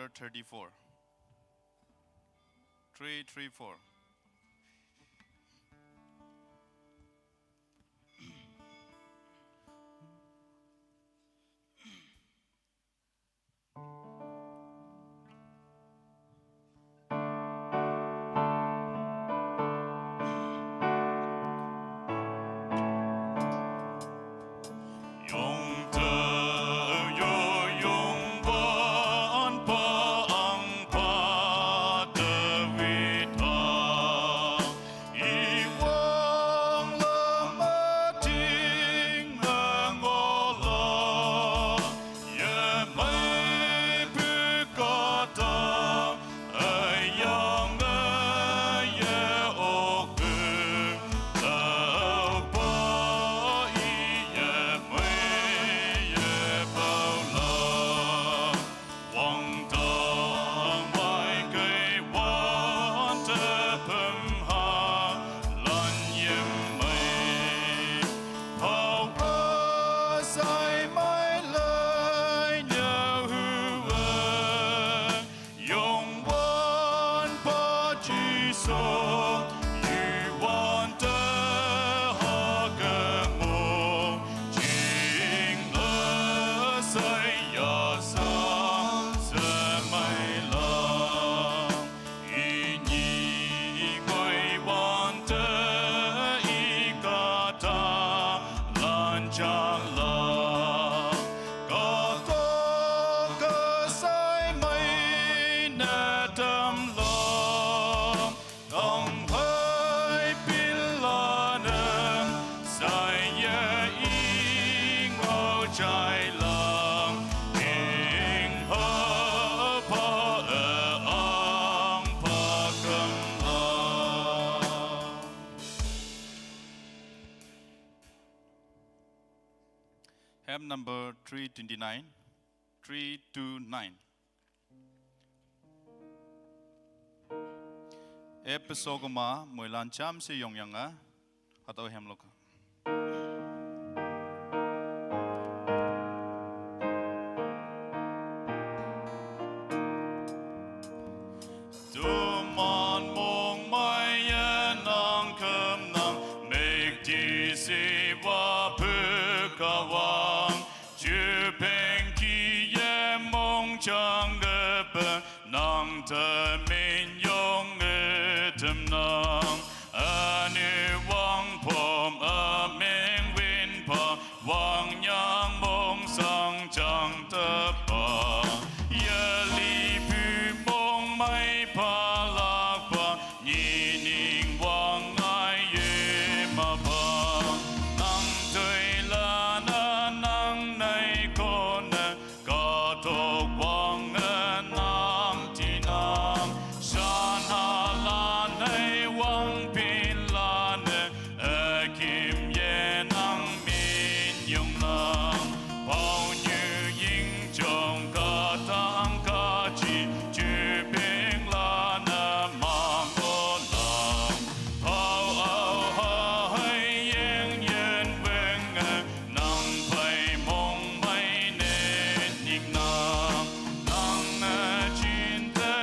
number 34. 334. Hymn number 329. 329. Episogoma Moilan Cham si Yongyanga Hato Hemloka. Tuman mong mayan ang kamnang Megdi siwa pukawang Chupeng kiye mong chang gebe Nang te min yong tem nang Anu wang pom a ming win pa Wang yang mong sang chang te pa Ye li pu mong mai pa lak pa Nhi ning wang ai ye ma pa Nang tui la na nang nai ko na Ka tok wang nang ti nang Shan ha la nai wang pin la ne Kim ye nang min yung nang Bao như ying chong ka tang ka chi Chư bing la na mang o lang Bao ao ha hai yen yen veng Nang pai mong mai nên nhịp nang Nang chin te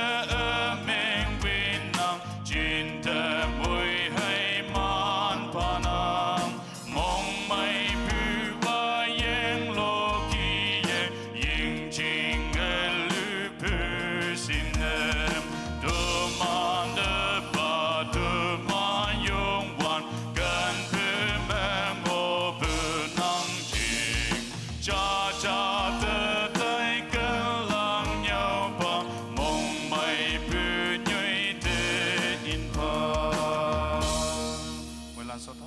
meng win nang Chin te mùi hay man pa nang Mong mai pu wa yen lo ki ye Ying ching lu pu sin em Du man de ba du man yung wan Gan pu meng o pu nang ching Cha cha te tai gan lang nhau pa Mong mai pu nhuy te in pa Mùi lan sao đó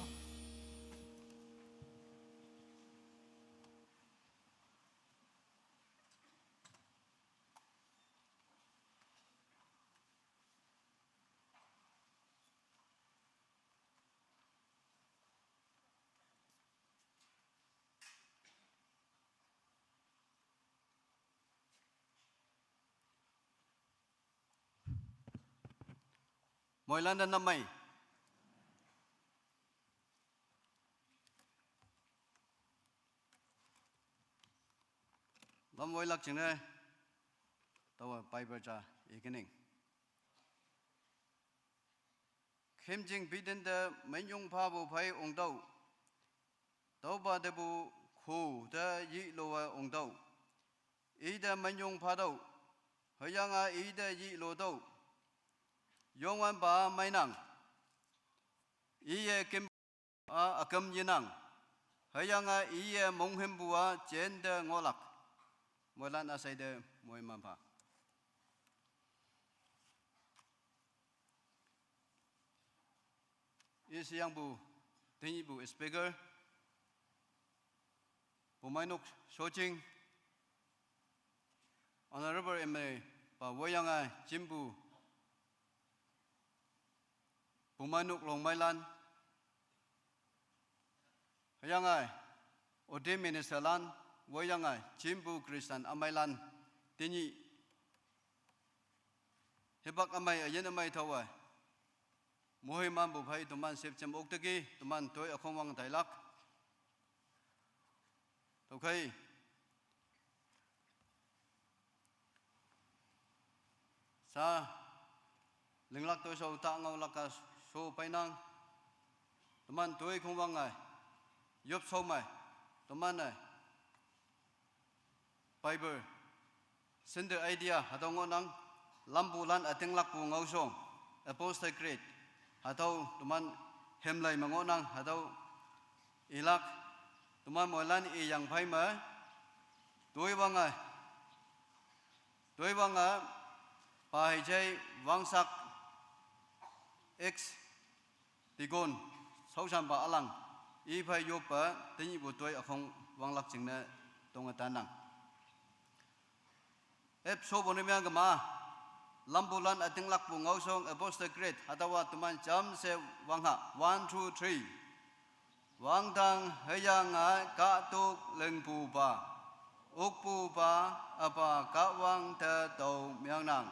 Mỗi lần năm mày Lâm mỗi lạc chừng đây tàu Bible cha ekening khem jing bidin da menyong pha bu phai ong tàu ba de bu khu da yi lo wa ong tàu ý da menyong pha tàu hơi yang a ý da yi lo tàu yong wan ba mai nang ý ye kim a kam yin nang hơi yang a ý ye mong hem bua chen da ngolak mỗi lần asai da mỗi man pha is yang bu tingi bu speaker Pumainuk Soching Honorable MA và Woyanga Jimbu Pumainuk Long Mailan Hayanga Ode Ministalan Woyanga Jimbu Christian Amailan Tingi Hebak Amai Ayen Amai Tawai Mohiman Bu Phai Tuman Sepchem Oktaki Tuman Toy Akhomwang Tailak Okay. Sa linh lạc tôi sâu tạ ngầu lạc cả số bay năng tụi mình tôi không vắng ngày giúp sâu mày tụi mình này Bible xin được idea hạt đâu ngon năng làm bù lan ở tiếng lạc bù ngầu sông Apostle Creed hạt đâu tụi mình hem lại mà ngon năng hạt đâu ilak tụi mình mỗi lần ý yang phải mở tôi vắng bài chơi vang sắc x tigon sáu trăm ba alang ý phải giúp bả tính bộ tôi ở không vang lạc chừng này tung ở tan năng ép số bốn mươi cái mà làm bù lan ở tiếng lạc bù ngâu song Apostle Creed hatawa tụi mình chấm sẽ vang hạ 1, 2, 3 Wang tang hayang ka tuk leng pu ba uk pu ba apa ka wang te tau miang nang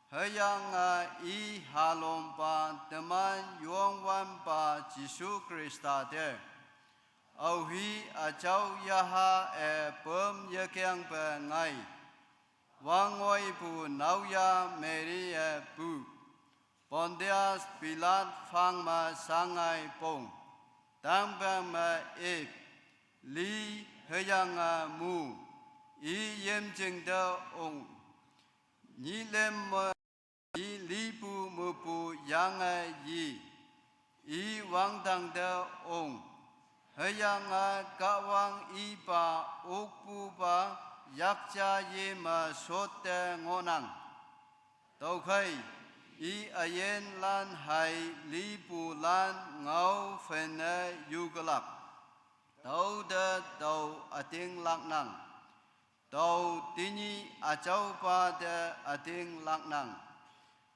hayang I halom pa teman yuang wan pa Jisu Krista de au hi a chau ya ha e pom ye kyang pe ngai wang ngoi pu nau ya meri e pu pondias pilat phang ma sangai pong Tam ma ep li hayang mu I yem cheng da ong ni lem I li pu mu pu yang yi I wang dang da ong hayang ka wang I pa ok pu pa yak cha ye ma sot te ngonang tau khai I ayen lan hai li pu lan ngau phen yu galak tau da tau ating lak nang tau tini a chau pa da ating lak nang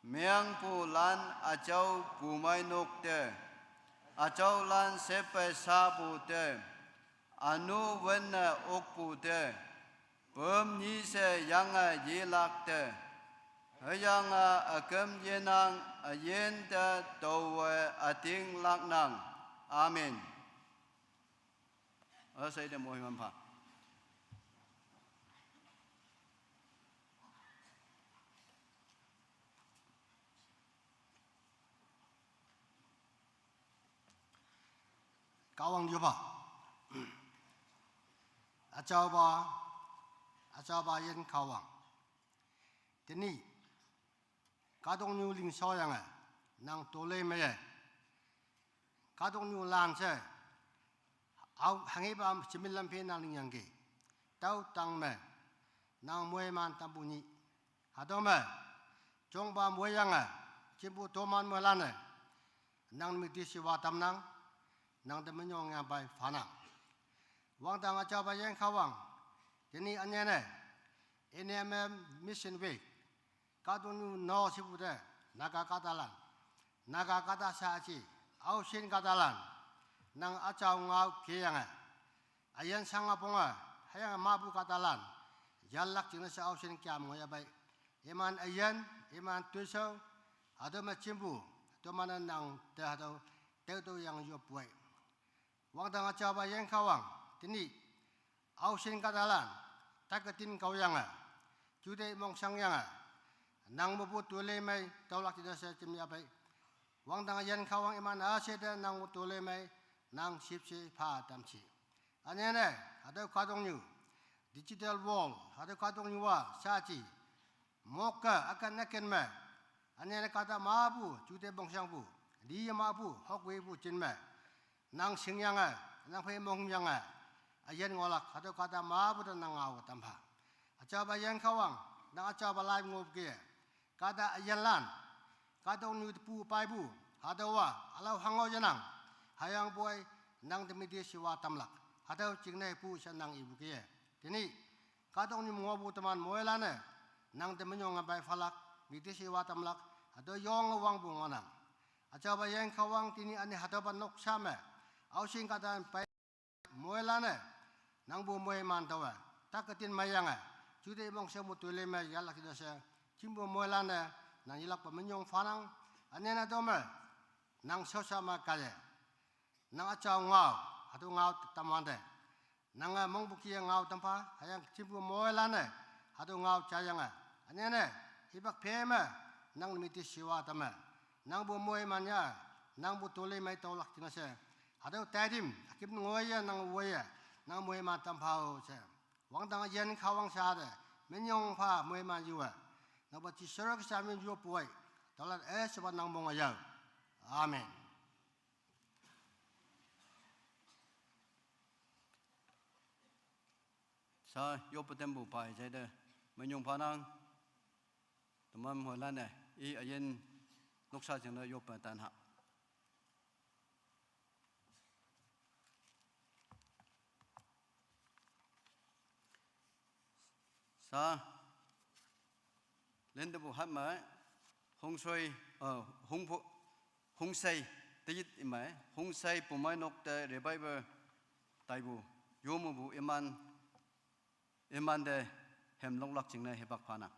miang pu lan a chau pu mai nok te a chau lan sepe sa pu te anu wen ok pu te pom ni se yang ye lak te hayang akam yenang ayen da towe ating lak nang amen say da mohi man pha Kawang Yuba Achaba Yen Kawang Tini Kadong New Ling Soyang Nang Tole Meye Kadong New Lan Se Au Hangibam Chimilam Pe Nang Ling Yangi Tau Tang Me Nang Mue Man Tambuni Hadome Chongba Moyang Chimbu Toman Molane Nang Mitisi Watam Nang Nang Demenyong yang bai fana Wang Tang Achaba Yen Kawang Tini Anyane NMM Mission Week Kadunu no sibude naga katalan naga kata saji au sin katalan nang acau ngau kiyanga ayan sanga ponga hayang mabu katalan jalak jina sa au sin kiam ngoya bai iman ayan iman tuso ado macimbu to mana nang te ado te yang yo puai wang tang acau bayang kawang tini au sin katalan takatin kau yanga chú đây mong sang yang nang mabut tule mai tolak tidak saya cemia baik wang tang yan khawang iman aseda nang tule mai nang sipsi pha tamchi ane ne ada kadong nyu digital wall ada kadong nyu wa saji moka akan naken ma ane ne kata mabu chú đây mong sang bu dia mabu hok we bu chin ma nang sing yang nang phai mong yang ayen ngolak ada kata mabu dan nang aw tampa acha ba yan khawang nang acha ba lai ngop ke kada ayan lan kada nu pu pai bu ada wa alau hango janang hayang boy nang demidi siwa tamlak ada jingnai pu sanang ibu ke tini kada nu ngobu teman moelane nang demenyong ngabai falak midi siwa tamlak ada yong wang bu ngonang acha ba yan khawang tini ane hada ba nok same au sing kada pai moelane nang bu moe man tawa takatin mayanga jude mong semu tule me yalak dasa Cimbo moelana nang ilak pamenyong fanang anena dome nang sosama kale nang acau ngau atu ngau tamande nang mong buki ngau tampa hayang cimbo moelana atu ngau cayanga anena hibak pema nang miti siwa tama nang bu moe manya nang bu tole mai tolak tinase atu tadim akib ngoya nang woya nang moe ma tampao se wang tang yen khawang sade menyong pha moe ma yuwa nang ba chi serak samin jo puai talat sebat nang bong ayau amen sa yo patem bu pai sai de menyong phanang tamam holan ne I ayen noksa jeng yo pa tan ha sa lên bu hat ma hong soi hong sai tejit imai hong sai pumai nok te revival tai bu yomu bu iman de hem long lak jing na hebak phana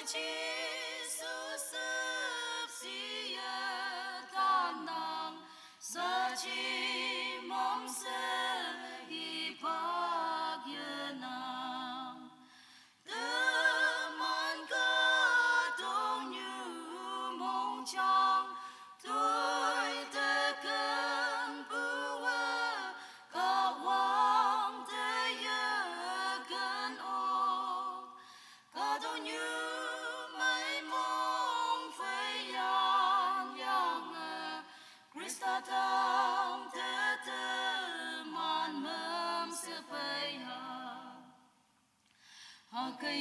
Jesus subsia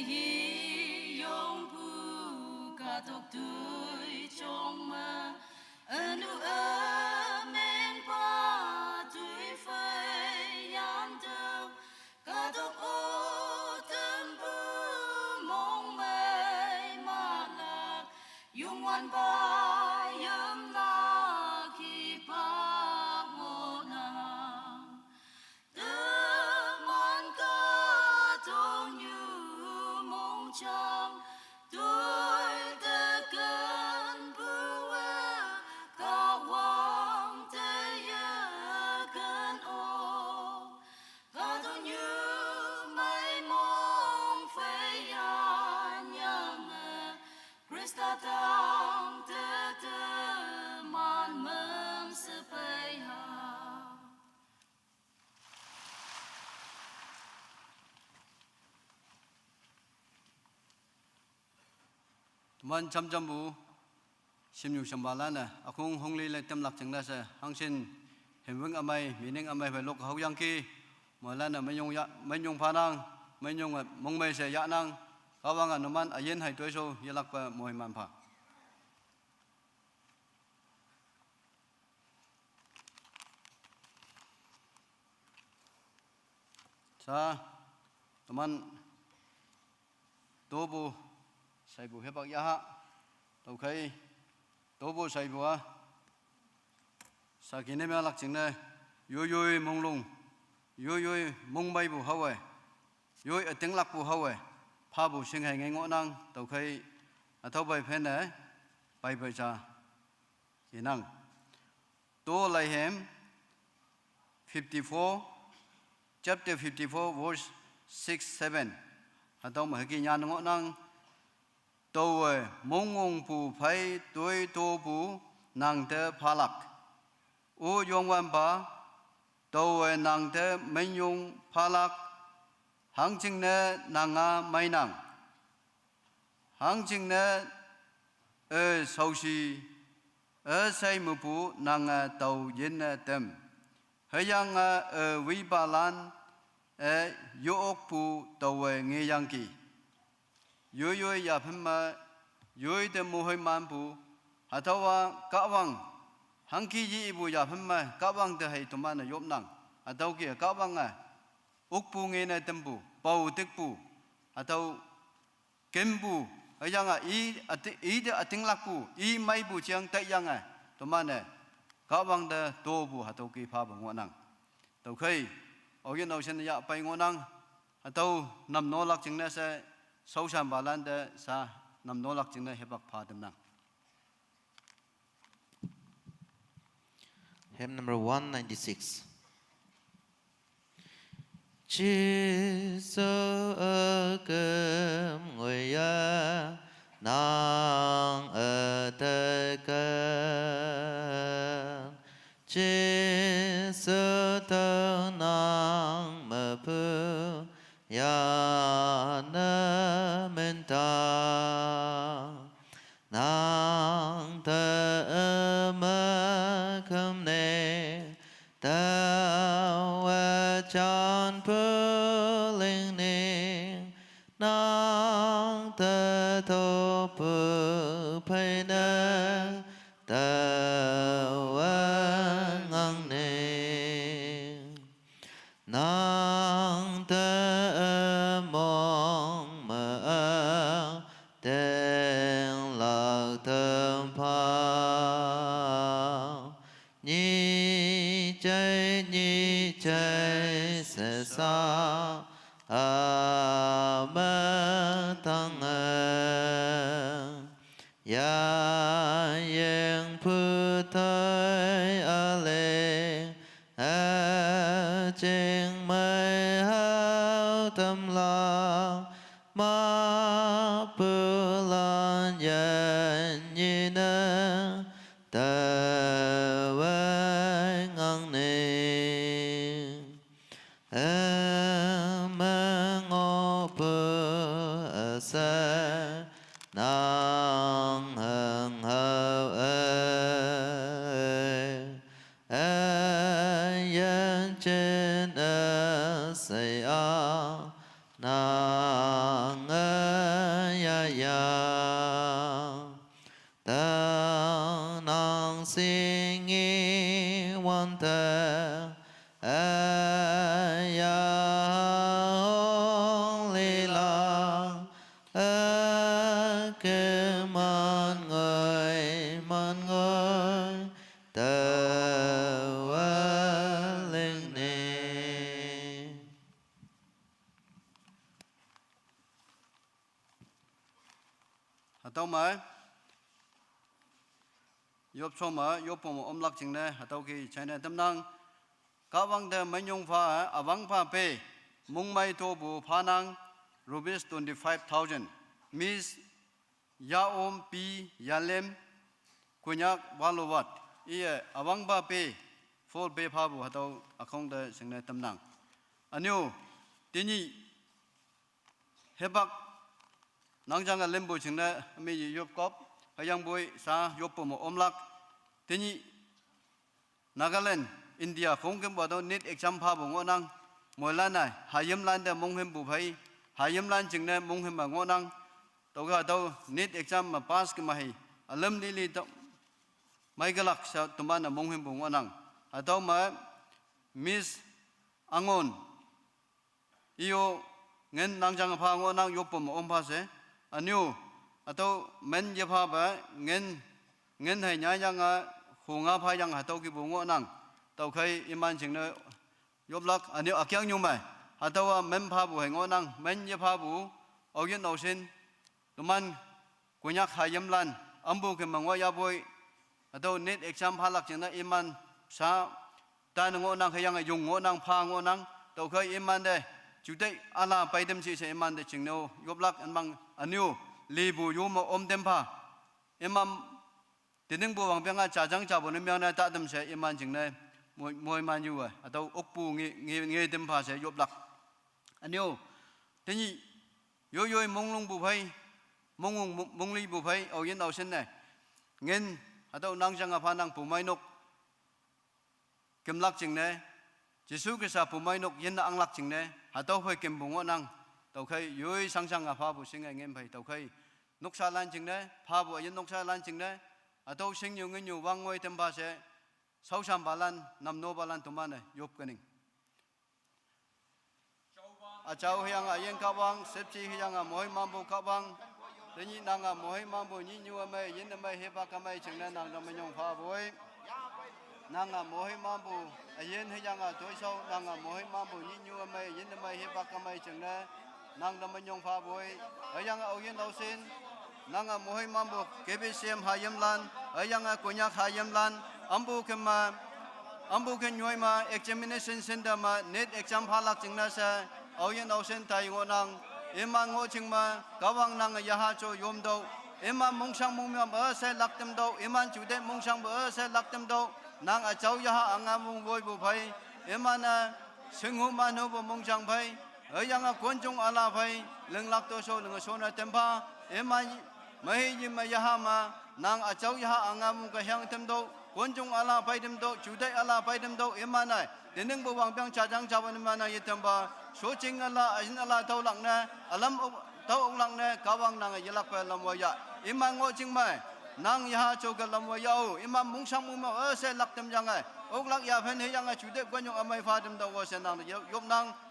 hi yong pu ka tok tui chong ma anu a men pa tui phai yan tao ka tok o tâm bu mong mai ma la yung wan ba yum la ki pa mo na mong chang tôi ta cần bùa cả hoàng thế cần ô cả tôi như mây mong phải nhang Christa tang te man mem sepai ha Man chambu 16 sambalana akung hongli le temlak changna sa hangsin hemweng amai mining amai vai lok hauyang ki molana mayong phanang mayong mongmai se ya nang kawanga numan ayen hai toiso yalak pa mohiman pha sa teman tobu sai bu hebak ya ha tau khai tobu sai bua sa kine me lak ching ne yoi mong lung yoi mong bai bu hawe yoi ateng lak bu hawe pha bu sing hai ngai ngo nang tau khai athau bai phen ne bai bai cha inang to lai hem 54 chapter 54 verse 6 7 atau ma ki nyan ngo nang tôi mong ngong pu phai tôi tô pu nàng te phalak u yong wan ba tôi nàng te men yong phalak hang ching ne nanga mai nang hang ching ne sau si sai mu pu nanga tàu yin tem hayang vi ba lan yo ok pu tôi nghe yang ki yoi ya phema yoi de mohoi man bu atawa kawang hangki ji ibu ya phema kawang de hai tumana yop nang atau ki kawang a ukpu nge na tembu pau tek pu atau kembu ayanga i de ating lakpu i mai bu chiang tai yang a tumana kawang de to bu atau ki pha bu ngonang tau khai oyen ocean ya pai ngonang atau nam no lak ching na se sau sam balan de sa nam no lak ching na hebak pha dem nang Hymn number 196. Chi so kem ngồi ya nang te ka chi so ta nang ma pu ya na men ta nang ta ma kham ne ta wa chan pu ling ne nang ta tho pu pai na ta wa ngang ne nang ta mong ma tên lạc thơm pha nhi chơi sẽ xa ma thăng ya yên phu thai lê trên mây hao tâm la ma pu lan yan nhi na ta wa ngang ne ma ngo pu sa nang hang hao yan trên say a nang tàu mà yop cho mà yop phong lắc chừng này tàu khi chạy này tâm năng các vang de mấy nhung pha avang pha pe mung mai to bu pha nang rupees 25,000 Miss Yaom P Yalem Kunyak Balovat ie avang pha pe full pe pha bu tàu akong de chừng này tâm năng anyo tini hebak nangjanga lembo chừng này mi yop kop hayang boy sa yop mo lak tini Nagaland India không kiếm bảo net exam pha bùng ngô năng mỗi lần này Hayam Lan để mong hem bù phải Hayam Lan chừng này mong hem mà ngô năng tàu cả tàu net exam mà pass cái mày alam đi tàu mấy cái lắc sao tụi bạn là mong hem bù ngô năng tàu mà Miss Angon iyo ngân năng chăng pha ngô năng yop mo pha se anyu tàu men je pha ba ngân hay nhai yang khung nga pha yang tàu cái bù ngô năng tàu khai iman chừng nơi yop lắc anh yêu akiang nhung mày tàu men pha bu hay ngon năng men ye pha bu ở yên đầu xin tụi man của nhắc Hayam Lan ambu cái măng hoa boy tàu net exam pha lắc chừng nơi iman sa ta ngon năng hay yang dùng ngon năng pha ngon năng tàu khai iman đây chủ tịch Allah bay dem chỉ iman đây chừng nào yop lắc anh bằng anh yêu li bu yum dem pha imam tiếng bu bằng tiếng cha jang cha bu nên miang này ta dem sẽ iman chừng này môi man như vậy, atau okpu nghe dem pha sẽ yop lak, anh yêu, thế nhỉ, yo mong lung bu phai, mong li bu phai, ở yên đầu sen này, ngên, atau nang jang apa nang pumai nok, kem lak chừng này, Giêsu cái sa pumai nok yên ang lak chừng này, atau phai kem bungo nang, tàu khai yo sang apa bu sinh ngên phai, tàu khai, nok sa lan chừng này, pha bu yên nok sa lan chừng này, atau sinh nhiều ngên nhiều vang ngôi dem pha sẽ sau sam balan nam no balan tuman này yop kening chau hiang ayen kawang sepchi hiang moi mambu kawang teni nanga moi mambu ni nyu ame yin ame heba kamai chingna nang dam nyong pha boy nanga moi mambu ayen hiang toi sau nanga moi mambu ni nyu ame yin ame heba kamai chingna nang dam nyong pha boy ayang ayen dau sin nanga moi mambu kbcm Hayam Lan ayang kunyak Hayam Lan ambu ke nyoi ma examination center ma net exam phalak chingna sa auyen ausen tai ngonang ema ngo chingma kawang nang yaha cho yom do ema mongsang mongmya ba se laktem do eman chude mongsang ba se laktem do nang a chau yaha anga mong voi bu phai ema na singhu ma no bu mongsang phai ayang konjong ala phai leng lak to so leng so na tempa ema mai yi ma yaha ma nang a chau yaha anga mong ka hyang tem do Konjung Allah bay dem do, Judai Allah bay dem do, emana. Deneng bawang piang cajang cawan emana yitamba. Socing Allah, ajin Allah tau lang na, alam tau lang na, kawang nang yelak pa lam waya. Imang ngo ching mai, nang yaha choga lam waya o. Imam mungsang muma, se lak dem jangai. Ok lak ya pen heyang Judai konjung amai fa dem do wasen nang yop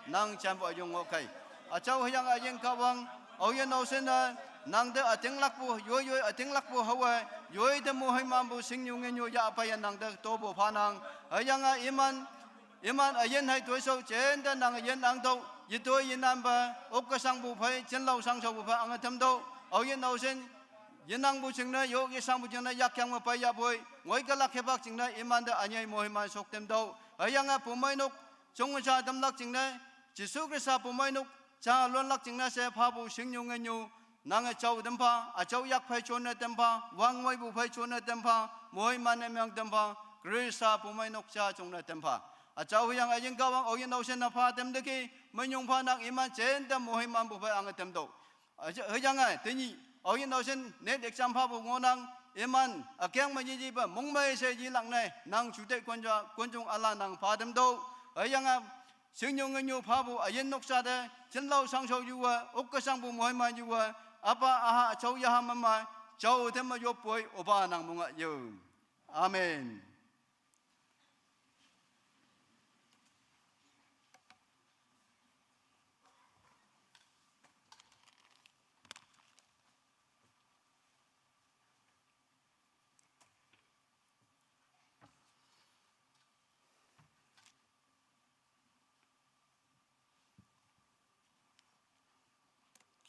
nang chambo yung okay. Achau heyang ajin kawang, auyen ausen na. Nang de ating lakbu yo ating lakbu hawa yo de mo hay mambu singyu nge nyo ya pa yan nang de to bo phanang ayanga iman ayen hay toi so chen de nang ayen ang do yito yin nam ba ok ka sang bu phai chen lau sang so bu pha ang tham do ayen nau sen yin nang bu ching na yo ge sang bu ching na yak kyang ma pa ya boy ngoi ka lak he bak ching na iman de anyai mo hay man sok tem do ayanga pumai nok chong cha dam lak ching na Jisu Krista pumai nok cha lon lak ching na se pha bu singyu nge nyo nang chau dempa a chau yak phai chon na tempa wang moi bu phai chon na tempa moi man emang tempa Krista pumai nok cha chong na tempa a chau yang ajing kawang oyen dau sen na pha tem de ki manyong pha nak iman chen tem moi man bu phai ang tem do a yang ai te ni oyen dau sen net exam pha bu ngonang iman a kyang ma ji ba mong mai se ji lang nai nang chu te kon jong ala nang pha tem do a yang a singnyong nyu pha bu ayen nok sa de chen lau sang so yu wa ok ka sang bu moi man yu wa apa aha chau yaha mama chau them yo poi oba nang munga yo amen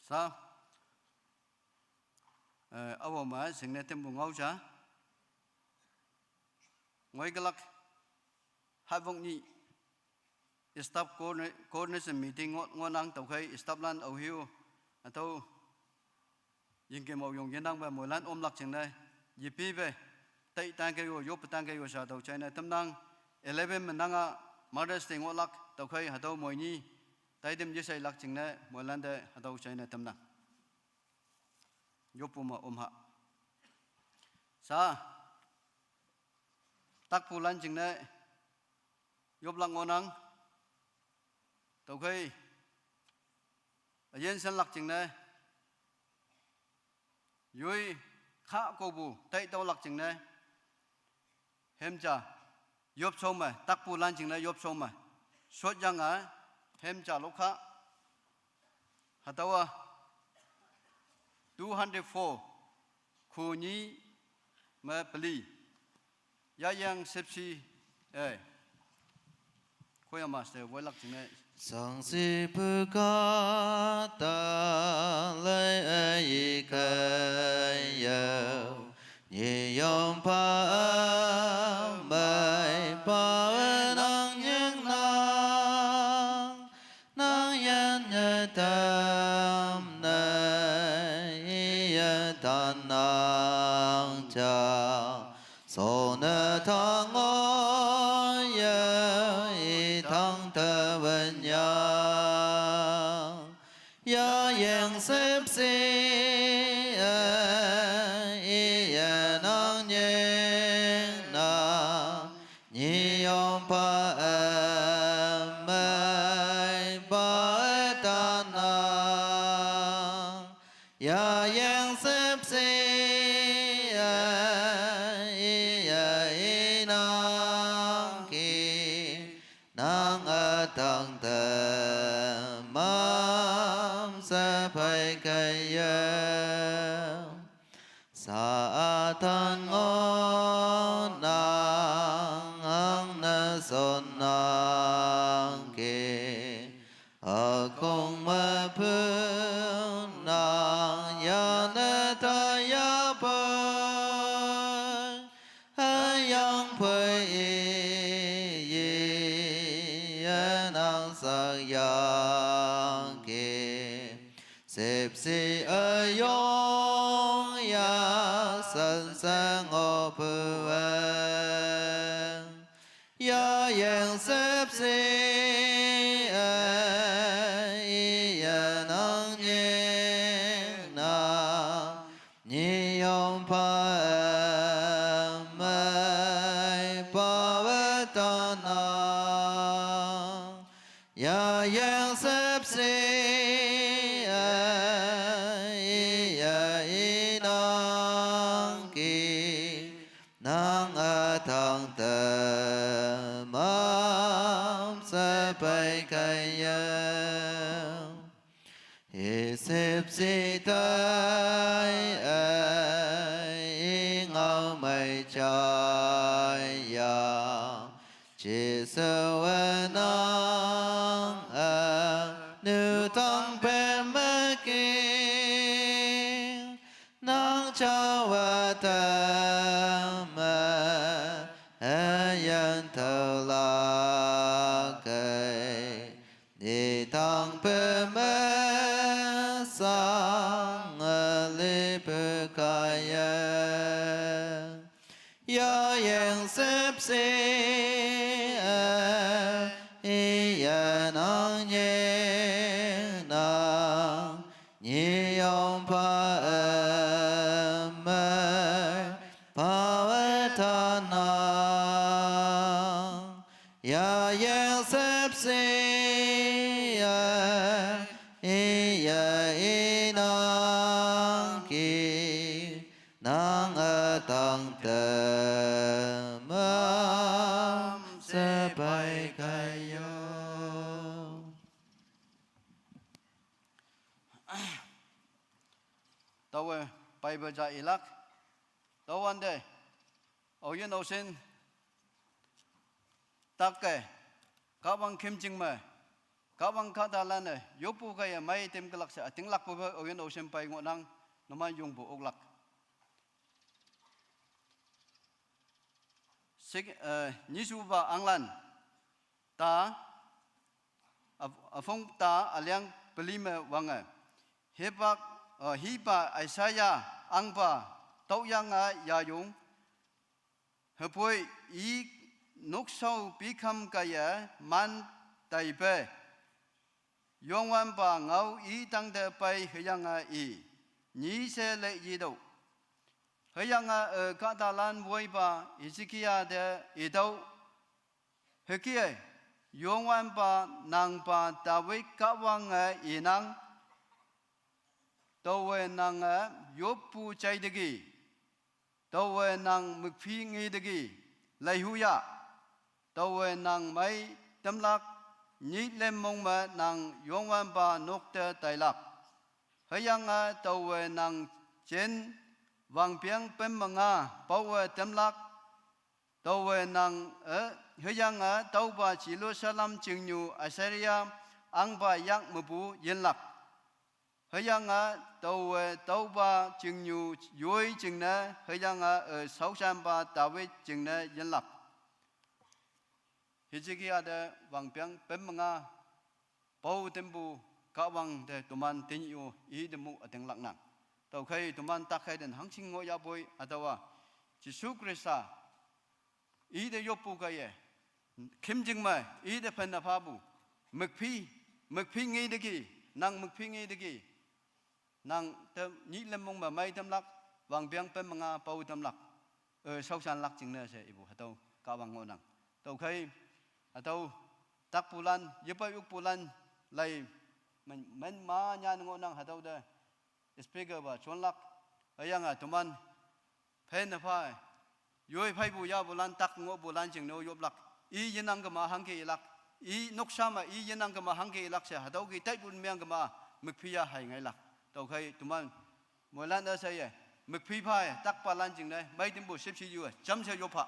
sa avo mà sinh nét tem bùng ngâu cha ngồi cái lắc hai vong nhị staff coordination meeting ngon năng tàu khai staff lan ở hiu tàu những cái màu dùng dân năng và mỗi lần ôm lắc chừng này dịp về tây tăng cái yo tăng cái yo sa tàu chạy này tâm năng 11 mình năng à Mother's Day ngõ lắc tàu khai hạt tàu mỗi nhị tây đêm dưới say lắc chừng này mỗi lần đây hạt tàu chạy này tâm năng yo mà ôm hạ sa tắc phụ lan chừng này yo lắc ngõ năng tàu khai yên sân lắc chừng này yui khá cô bù tây tàu lắc chừng này hem cha yop sông mà tắc phụ lan chừng này yop sông mà sốt giang á hem cha lúc khá hạt tàu 204 khu nhí mà beli ya yang sepsi khôi mà sẽ với lắc chừng này Sang si pu ca ta lai ai kai yo ye yom pa mai pa nang yang nang yan ya tam nai ya tan nang cha so na thang o ya i thang ta ven ya yang sep si i ya nang nheng na ni yom pa mai ba ta na ya yang sep si i ya i nang ki nang a tang ta mam sa pai kai ya sa tan ngon nang ang na son nang ke a kong ma pu nang ya na ta ya pa a yang pai ye ya nang sa yang ke sep si a yong ya san san o pu ya yang sep si ya nang nheng na ni yong pa mai pa va ta na ya yang sep si ya i nang ki nang a thang ta mam sa pai kai ya he sep si tai ai ngao mai chai ya chỉ sâu nang nữ tăng pe ma kinh nang cha wa ta ma yan thâu la cây đi tăng pe ma sang li pu kaya ya yang sep si ya nang nheng nang ni yong pa mai pa ta na ya yang sep si ya i nang ki nang a tang ta mam sa pai kai yo tàu bay bờ chạy Iraq tàu anh đây ở yên ocean tắc cái các bang kim chinh mà các bang khá đa lan này yếu bu cái mấy tem cái lạc sẽ tiếng lạc bu ở yên ocean bay ngọn năng nó mang dùng bộ ốc lạc นิสุบะอังลันตาฟงตาอเลียงปลิมวังเฮบักฮีบะไอซายาอังบะเต้ายังยายุงเฮป่วยอีนกเสาปีคำกายมันไตเปยองวันบะเงาอีตั้งแต่ไปเฮยังอีนี้เสเลยีดูเฮยังกาตาลันวยบะอิสกิยาเดอีดูเฮกี้ยองวันบะนางบะดาวิกะวังอีนังตัวนังยบปูใจดกีตัวนังมึกพิงดกีไลหุยะตัวนังไม่ตำลักนิเลมมงมานังยองวันบานกเตไตลักเฮยังตัวนังเจนวังเพียงเป็นมังปาวตำลักตัวนังเฮยังตัวบาจิโลสลัมจึงอยู่อาศัยอังบายักมบูยินลักเฮยังตัวบาจึงอยู่ย้อยจึงนะเฮยังสาวชันบาดาวิจึงนะยินลักฮิจิกิอาเดวังเพียงเป็นมังปาวเต็มบูกะวังเดตุมันตินอยู่อีเดมุอเต็งลักนังตัวใครตุมันตักใครเดินหังชิงโงยาบอยอาตว่าจิสุคริสต์อีเดยบปูกายเข้มจึงมาอีเดพันนาพาบูมึกพีงี้ดกีนางมึกพีงี้ดกีนางเติมนี่เลมมงมาไม่ทำลักวางเบียงเป็นมังปาวทำลักเศร้าชันลักจึงเนอเสอิบุฮัตโตกาวังโงนังตัวใครฮัตโตตักปูลันยึดไปอุกปูลันไล่มันมาญาณโงนังฮัตโตเดสเปกว่าชวนลักยังตุมันเพนพายย้อยไพ่บุยาบุลันตักงอบุลันจึงโนยบลักอียินังกมาหังเกลักอีนกชามาอียินังกมาหังเกลักเสียฮัตโตกีไตบุญเมียงกมามึกพิยาให้ไงลักตัวใครตุมันมวยลันเอเซ่มึกพิพายตักปาลันจึงเลยไม่ถึงบุษ14อยู่จำเสียยบพะ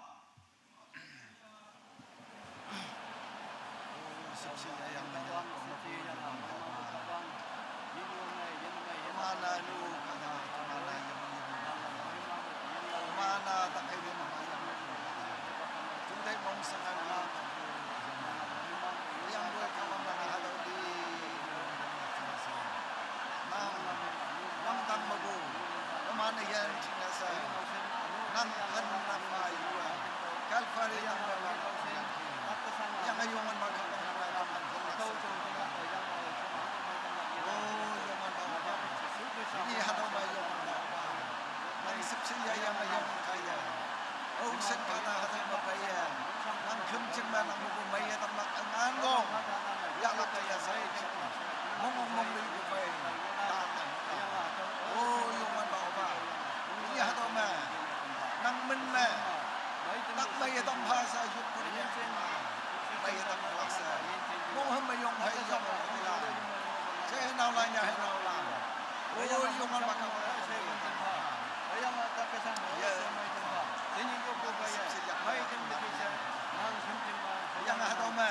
mana nu kana mana mana tak ai dia mana chúng đây mong sangat yang boleh kawan mana ada di mang tang mabu mana yang cina sa nang kan nama iwa kalfari yang ayungan maka ini hadau bayar, nang subsidi yang kaya, oh sekarang hadau bayar, nang kumcing mana nang bayar tamlak angong, yang nak kaya saya, mong beli bayar, oh yang mana bawa, ini hadau mah, nang mana, tak bayar tam bahasa Jepun, bayar tam laksa, mong bayar yang saya naulanya naulah. Oh, yung mga makakawala sa iyo. Kaya mga tapasan mo, sa may tamba. Tingin ko po ba yan? May tindi siya. Nang simple ma. Kaya nga hataw ma.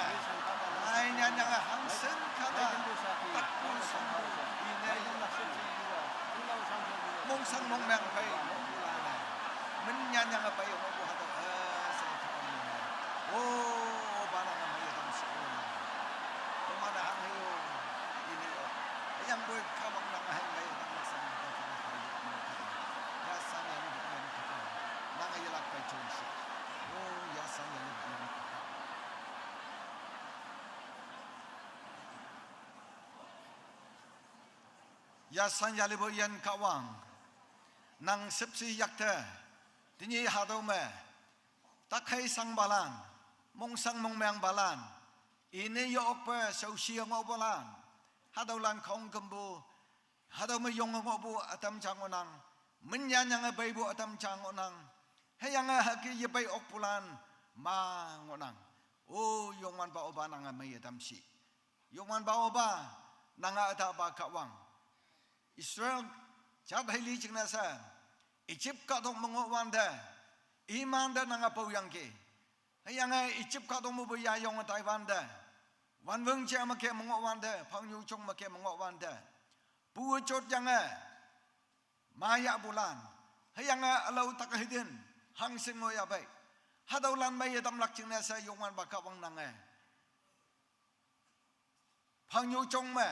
Ay niya nga hangsen kada. Takpon sa mo. Inay yung nasimple niya. Mong sang mong mayang pay. Min niya nga pa yung mga hataw. Sa itaon mo. Oh, parang nga may itang sa iyo. Kumanahang iyo. Iniyo. Ayang boy kamang nangahay ngayon. Ya sanjali boyan kawang nang sepsi yakte tini hadome takai sang balan mong sang mong meang balan ini yo okpe sausi ngobolan hadaulan kong gembu hadome yong ngobu atam changonang menyanyang baibu atam changonang heyang haki yebai okpulan ma ngonang oh yongman ba oba nang mai atam si yongman ba oba nanga ata ba kawang Israel jab hili chingna sa Egypt ka dong mongo wanda iman da nanga pau yang ke hayang Egypt ka dong mo ya yong Taiwan da wan weng che ma ke mongo wanda phang yu chong ma ke mongo wanda pu chot yang maya bulan hayang alo tak hidin hang sing mo ya bai hadaulan mai dam lak ching na sa yongwan ba ka wang nang e phang nyu chong me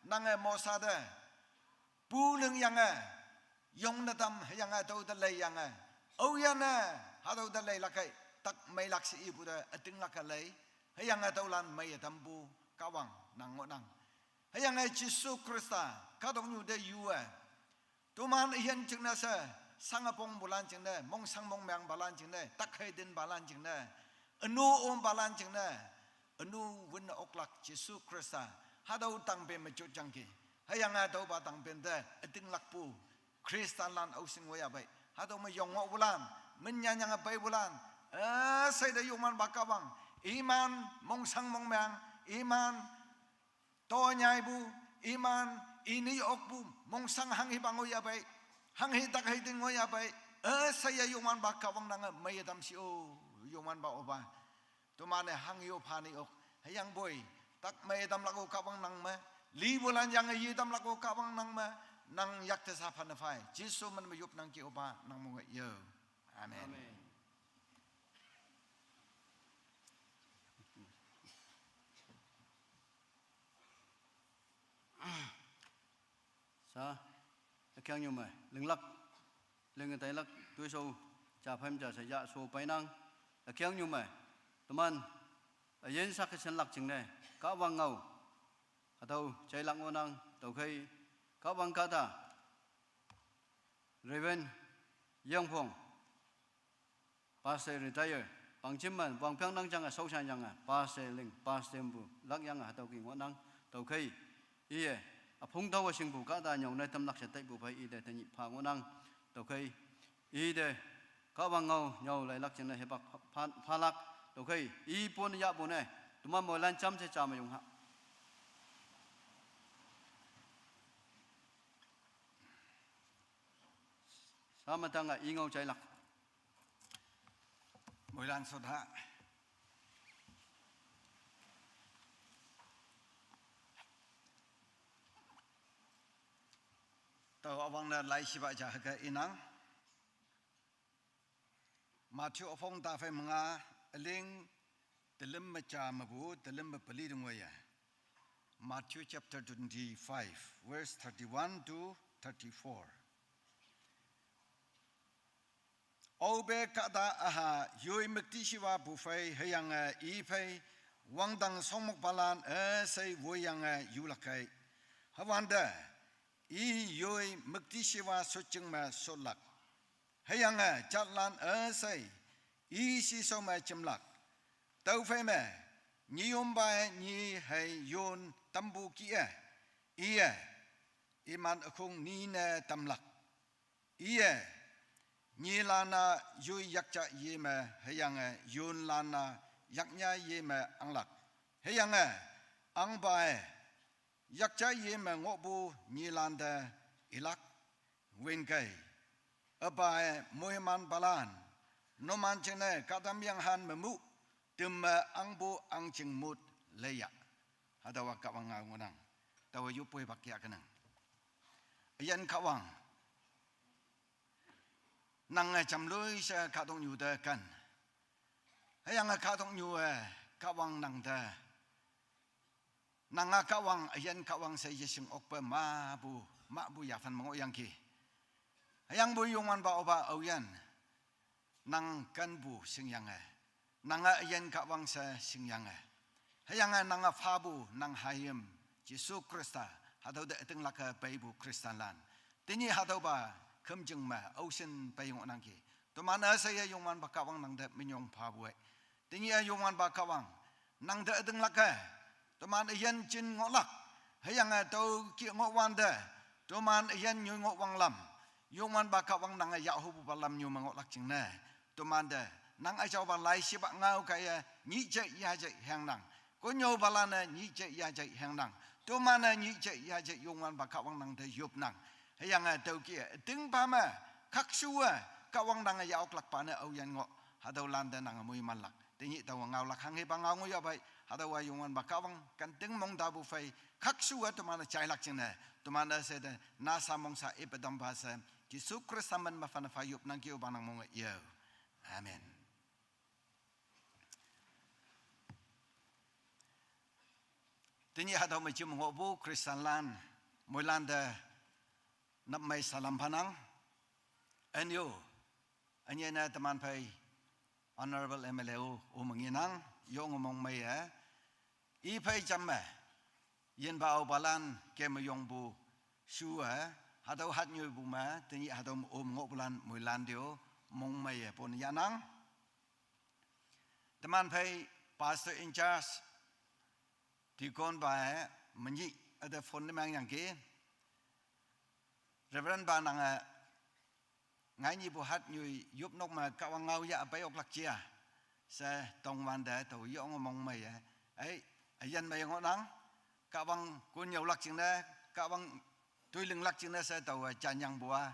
nang e mo sa de pu lưng yang e yong na tam yang e to da lei yang e au ya na hadau da lei lakai tak mai lak si ibu da ating lak lei yang e to lan mai dam bu ka wang nang ngo nang yang e Jesu Krista ka dong nyu de yu e tu man yen ching na sa sangapong bulan ching de mong sang mong myang balan ching de tak khai din balan ching de anu om balan ching de anu win oklak Jesu Krista hadau tang pe me chu chang ki hayang a do ba tang pen de ating lak pu Krista lan au sing wa ya bai hadau ma yong ngo bulan men nya nya bai bulan sai de yong man ba ka bang iman mong sang mong myang iman to nyai bu iman ini ok bu mong sang hang hi bang o ya bai hang hi tak hi ding o ya bai saya yuman ba ka wang nang mai dam si o yuman ba o ba to man hang yo pha ni ok hayang boy tak mai dam la ko ka wang nang ma li bulan yang yi dam la ko ka wang nang ma nang yak te sa phan na phai jisu man ma yup nang ki o ba nang mo yo amen sa kyang nyu mai lưng lắc lưng tay lắc tôi sâu cha phim cha sai ya so pai nang kyang nyu mai teman yen sak chen lak ching ne ka wang ngau atau chai lak nang tau khai ka wang ka ta Raven Yang Phong Pastor retire bang chim man bang phang nang chang a sau san yang a Pastor ling Pastor bu lak yang a tau ki ngo nang tau khai ie a phung tau sing bu ka da nyong nai tam lak se tai bu phai i de tani pha ngo nang tau khai i de ka wang ngau nyau lai lak chen na he bak pha lak tau khai i pon ya bu ne tuma mo lan cham se cha ma yong ha sama tanga i ngau chai lak môi lan sốt hạ tàu ông là lại si bạ chả cái inang mà chú phong ta phải mga linh telim mà cha mà bu telim mà pali dung vậy Matthew chapter 25 verse 31 to 34 Obe kada aha yoi mekti shiwa bufai hayang I phai wang dang somok balan say woyang yulakai hawanda I yoi mekti shiwa soching ma solak hayang chatlan say I si so ma chimlak tau phai me ni yom ba ni hay yon tambu ki iman akong ni na tamlak Ni lana yui yakcha ye me hayang yun lana yaknya ye me anglak hayang ang bae yakcha ye me ngobu ni landa ilak wen kai abae mohiman balan no man chene kadam yang han memu tum angbu ang ching mut leya hadawa kawang ngunang tawa yupoi bakya kanang ayan kawang nang chăm lối sẽ khát vọng nhiều đời cần, hay yang khát vọng nhiều khát vọng nang đời, nang khát vọng ayen khát vọng sẽ sinh ốc bờ ma bu ya fan mong yang ki, hay yang bu yong an ba oba ayen, nang kan bu sinh yang nang ayen khát vọng sẽ sinh yang hay yang nang pha bu nang hayem Jesu Krista, hadau de teng lak bai bu Kristan lan, tini hadau ba khâm chừng mà ocean bay ngọn năng kì tụi man ở xây dùng man bạc cawang năng đẹp mình dùng phá bụi tiếng nghe dùng man bạc cawang năng đẹp từng lắc tụi man yên trên ngõ lắc hay yang tàu kia ngõ wan đê tụi man yên như ngõ wang lam dùng man bạc cawang năng dạo hụp bạc lam như mà ngõ lắc chừng nè tụi man đê năng ai cho bạc lại xí bạc ngao cái nhị chạy ya chạy hàng năng có nhiều bạc lan nhị chạy ya chạy hàng năng tụi man nhị chạy ya chạy dùng man bạc cawang năng thấy yup năng hay yang tàu kia tiếng ba mà khắc xua kawang nang ya ok lak pa na au yan ngo hadaw landa nang muy malak tingi taw ngaw lak hang hebang ngaw ya bai hadaw ayungan ba kawang kan ting mong dabu fai khắc xua to man chai lak chine to man se de na sa mong sa ipedam ba sa Jesu Kristus man ma fan fa yup nang ki ubang nang mong yo amen ทีนี้หาเราไม่จิ้มหัวบุคริสตันลานมวยลานเดนับไม่สลัมพนังอันยูอันนี้นะตมันไป honorable MLA โอมังยินังยงมองไม่เออีไปจำแม่ยินบ่าวบาลานเกมยงบูชัวหาเราหัดยูบูมาทีนี้หาเราโอมงบลานมวยลานเดียวมองไม่เอปนยานังตมันไป pastor in charge ที่คนไปมันยี่ada phone ni mang yang ke Reverend ba nang ngai ni bu hat nyui yup nok ma ka wang ngau ya pai ok lak chia se tong wan da to yong mong mai ai ayan mai ngo nang ka wang kun nyau lak ching da ka wang tui ling lak ching da se to chan yang bua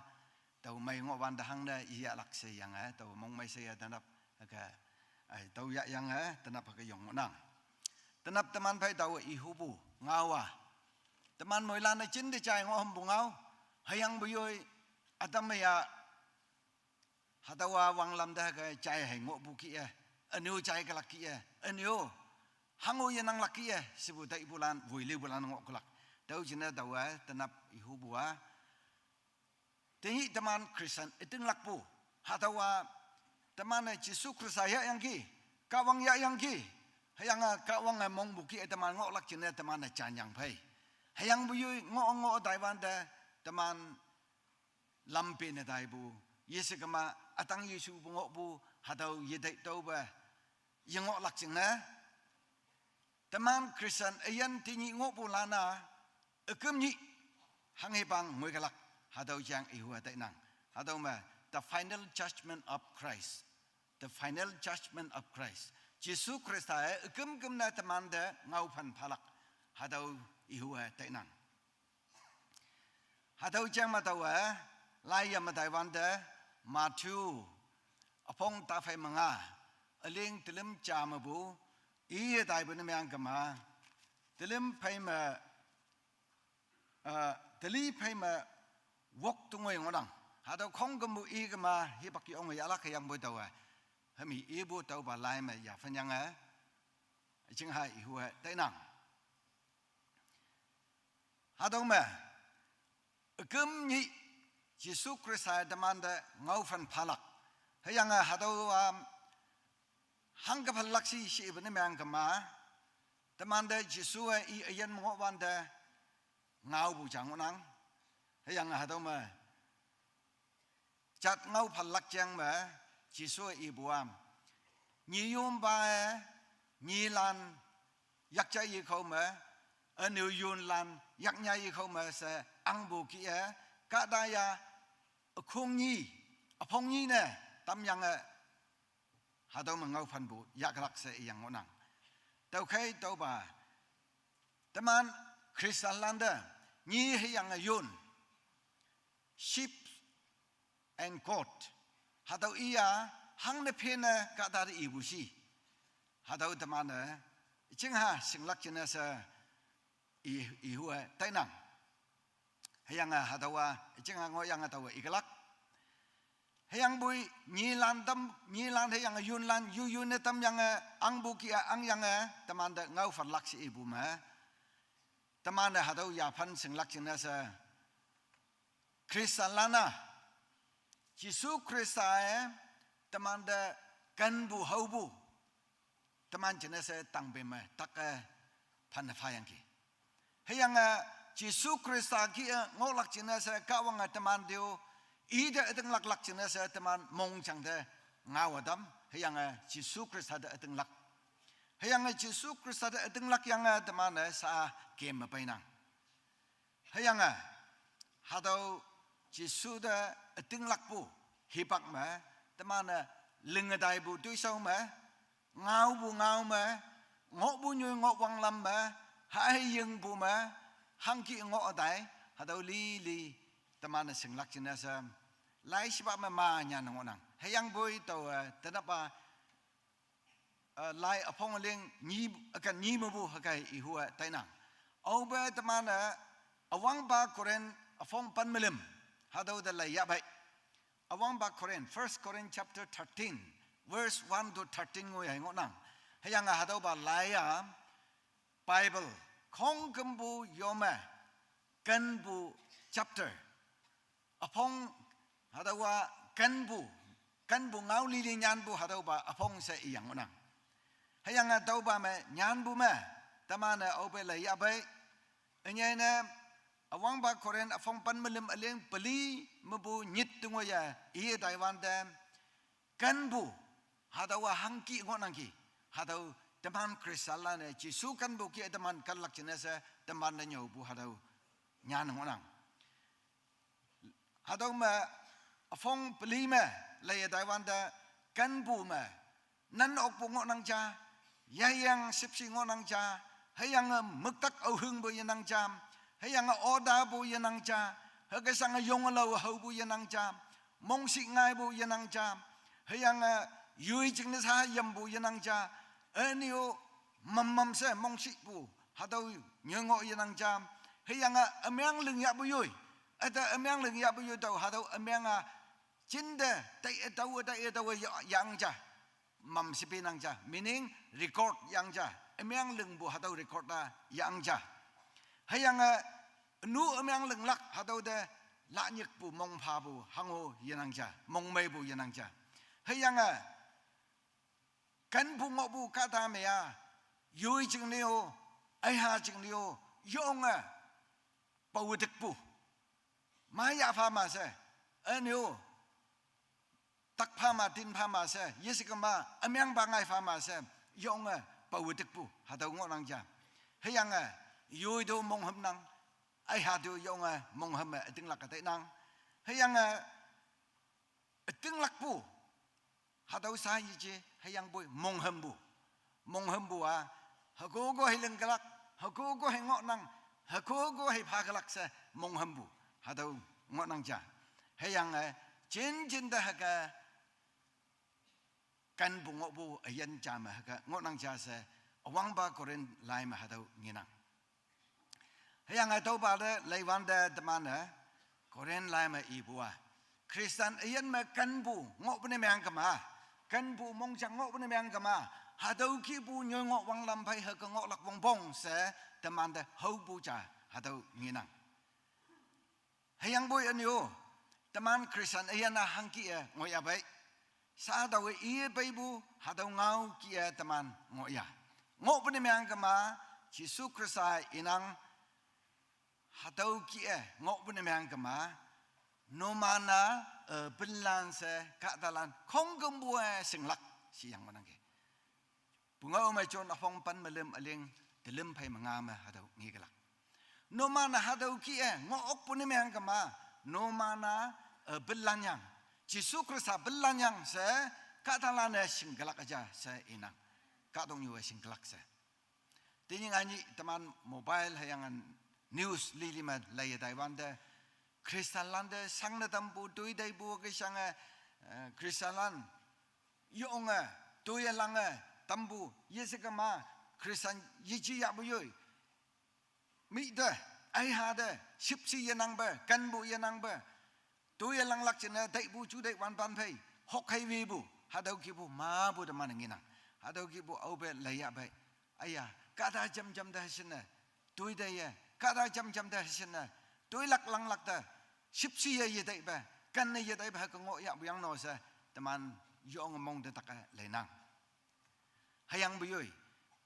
to mai ngo wan da hang da ya lak se yang to mong mai se ya tanap ka ai to ya yang tanap ka yong nang tanap teman pai to I hubu ngawa teman môi lan chín đi chạy ngõ hầm bùng áo hay ăn bùi ơi adam mày hatawa wang lam dah cái chạy hay ngõ bù kia anh yêu chạy cái lắc kia anh yêu hang ôi năng lắc kia sebu tay bulan vui liu bulan ngõ cái lắc đâu chỉ là đâu tanap ihu bua tehi teman Kristen itu lak bu hatawa teman Jesus Kristus ya yang ki kawang ya yang ki hay ang kawang mong bù kia teman ngõ lak chỉ là teman chan yang pay hayang buyui ngo dai wan da taman lampe ne dai bu yesu kama atang yesu bu ngo bu hadau ye dai to ba ye ngo lak ching na taman Christian ayan ti ni ngo bu lana akum ni hang he bang ngoi ka lak hadau jang I hu dai nang hadau ma the final judgment of Christ the final judgment of Christ Jesus Christ ai akum na taman da ngau phan phalak hadau ihu tại năng hạt đâu chăng mà tàu lai yam mà Đài Loan đó Matthew apong ta phải mang liên tilim cha mà bu ý Đài bên miền cầm tilim phải mà tili phải mà wok tung người ngon hạt đâu không cầm bu ý cầm hi bạc ông người alak yang bu tàu hay mi ý bu tàu bà lai mà ya phân yang chừng hai ihu tại năng hadong me kum ni Jesus Christ demanda ngau fan phalak hayang hado hang ka phalak si ibne mang kama demanda Jesus I ayan mo wanda ngau bu chang nang hayang hado me chat ngau phalak chang me Jesus I buam ni yum ba ni lan yak cha yi khau me ở New Zealand yak nhai không mà sẽ ăn bù kia cả đại không nhi phong nhi nè tâm yang hà đâu mà ngâu phần bù yak lắc sẽ yang ngon nặng tàu khai tàu bà tâm an Christlander nhi hay yang yun sheep and goat hà đâu ia hang ne pen cả đại ibu si hà đâu tâm an chính ha sinh lắc trên sa ihu tai nang hayang hatawa chang ngo yang hatawa ikalak hayang bui ni lan hayang yun lan yu ne tam yang ang bu ki ang yang taman da ngau fan lak si ibu ma taman da hataw ya phan sing lak chin sa Christian lana Jesus Christ taman da kan bu hau bu taman chin sa tang be ma tak phan fa yang ki hayang Jesus Christ ki ngol lak china sa ka wang teman dio I de eteng lak china sa teman mong chang de ngaw adam hayang Jesus Christ ada eteng lak hayang Jesus Christ ada eteng lak yang teman sa kem pa inang hayang hadau Jesus da eteng lak pu hipak ma teman ling dai bu tui sau ma ngau ma ngok bu nyu ngok wang lam ma hai yung bu ma hang ki ngọ dai hadau li taman sing lak china sa lai sipa ma nya nang onang hayang boy to tanapa lai apong ling ni akan ni mu hakai I hu tainang au ba taman awang ba koren afong pan melim hadau da lai ya bai awang ba koren 1 Corinthians chapter 13 verse 1 to 13 ngoi ngonang hayang hadau ba lai Bible Kong Gumbu Yome Ganbu chapter. Upon Hadawa Ganbu Ngau Lili Nyanbu Hadoba upon se Yangunang. Hayanga Doba me Nyanbu me Tamana Obele Yabe Enyana Awangba Korean Afong Panmelim Aling Peli Mubu Nyitungoya Ie Taiwan Dam Ganbu Hadawa Hanki Ngonangi Hadau Teman Krisalane Jisu Ganbu Ki Teman Kalak Jinese Teman Nyobu Hadau Nyan Ngonang Hadau me Afong Peli me Laya Taiwan Da Ganbu me Nan Okbu Ngonang Ja Yayang Sipsi Ngonang Ja Hayang Muktak Ohung Bu Yanang Jam Hayang Oda Bu Yanang Ja Hagasang Yongalo Hobu Yanang Jam Mongsi Ngai Bu Yanang Jam Hayang Yui Jingnes Ha Yambu Yanang Ja Enio Mamam Se Mongsi Bu Hadau Nyongo Yanang Jam Hayang Amyang Ling Yabu Yui Ada Amyang Ling Yabu Yui Dau Hadau Amyang Jinde Tai Edawa Yang Ja Mam Sipinang Ja meaning record Yang Ja Amyang Ling Bu Hadau record da Yang Ja Hayang Nu Amyang Ling Lak Hadau de La Nyik Bu Mong Pa Bu Hango Yanang Ja Mong Mei Bu Yanang Ja Hayang Kan Bu Ngok Bu Kata Mea Yui Jing Liu Ai Ha Jing Liu Yong Pawidik Bu Maya Pha Ma Se Enio Tak Pha Ma Din Pha Ma Se Yesikama Amyang Bangai Pha Ma Se Yong Pawidik Bu Hadau Ngok Nang Ja Hayang Yui Do Mong Ham Nang Ai Ha Do Yong Mong Ham Ting Lak Ka Nang Hayang Ting Lak Bu Hadau Sa Yi Je Hayang Boy Mong Ham Bu Hagogo Hai Leng Galak Hagogo Hai Ngok Nang Hagogo Hai Pha Galak Se Mong Ham Bu Hadau Ngok Nang Ja Hayang Jin Da Haga Kan Bu Ngok Bu Ayan Ja Ma Haga Ngok Nang Ja Se Awang Ba Koren Lai Ma Hadau Nginang Hayang Tau Ba De Lai Wan De Demana Koren Lai Ma Ibua Kristan Ayan Ma Kan Bu Ngok Bune Meang Kama Kan Bu Mong Chang Ngok Bune Meang Kama Hadau Ki Bu Nyoy Ngok Wang Lam Pai Haga Ngok Lak Bong Bong Se Demanda Hau Bu Ja Hadau Nginang Hayang Boy Anyo Teman Kristan Ayan Na Hangki Ngoy Abai Sa Dawe Ie Bai Bu Hadau Ngau Ki Teman Ngoy Ya Ngok Bune Meang Kama Jisu Kristai Inang Hadau Ki Ngok Bune Meang Kama No Mana Belan Se Katalan Kong Bu Sing Lak Siang Manangke Bunga Umay Chon Afong Pan Melim Aling Delim Pai Mangama Hadau Ngigalak No Mana Hadau Ki Ngok Bune Meang Kama No Mana Belanyang Jisu Kristai Belanyang Se Katalan Singgalak aja Se Inang Kadong Yu Singgalak Se Tining Anyi Teman Mobile Hayangan News Liliman Laya Taiwan De Kristan Lande Sang Na Tambu Dui Dai Bu Ke Sang Kristan Lan Yong Dui Lang Tambu Yesikama Kristan Yiji Ya Bu Yui Mi De Ai Ha De Sipsi Yanang Ba Kan Bu Yanang Ba Dui Lang Lak Jina Dai Bu Chu Dai Wan Pan Pei Hok Hai Vi Bu Hadau Ki Bu Ma Bu De Man Nginang Hadau Ki Bu Au Be Laya Bai Aya Kata Jam Jam Da Sina Dui Dai Kata Jam Jam Da Sina Dui Lak Lang Lak Da Sipsi Ye Dai Ba Kan Ye Dai Ba Ka Ngok Ya Bu Yang No Se Teman Yong Mong De Tak Lenang Hayang Bu Yui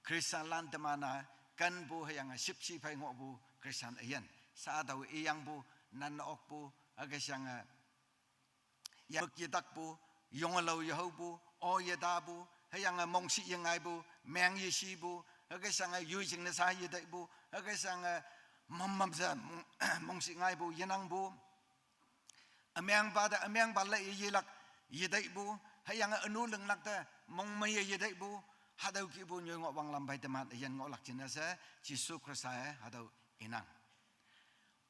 Kristan Lan Temana Kan Bu Hayang Sipsi Pai Ngok Bu Kristan Ayan Sa Dau Iyang Bu Nan Ok Bu Agas Yang Yang Yedak Bu Yong Lo Yho Bu O Yeda Bu Hayang Mong Si Yang Ai Bu Meng Ye Si Bu Agas Yang Yui Jing Ne Sa Ye Dai Bu Agas Yang Mamam Sa Mong Si Ngai Bu Yanang Bu Amyang Ba Da Amyang Ba La Ye Lak Ye Dai Bu Hayang Anu Leng Lak Da Mong Mai Ye Dai Bu Hadau Ki Bu Nyoy Ngok Wang Lam Bai Teman Ayan Ngok Lak Jina Se Jisu Kristai Hadau Inang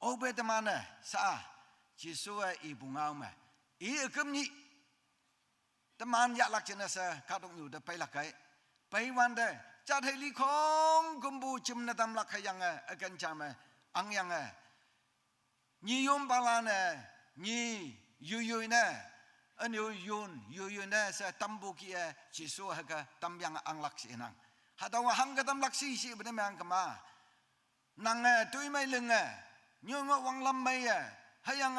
Obe Temana Sa Jisu Ibu Ngau Ma I Kem Ni Teman Ya Lak Jina Se Kadong Yu De Pai Lak Kai Pai Wan De Chat Hai Li Kong Gumbu Chim Na Tam Lak Hayang Agan Cham Ang Yang Ni Yom Balan Ni Yu Yu Ne Anu Yun Ne Se Tambu Ki Jisu Haga Tam Yang Ang Lak Si Inang Hadau Hang Ka Tam Lak Si Si Bene Meang Kama นางตุยไม่ลึงnhớ ngọ wang lam mai hayang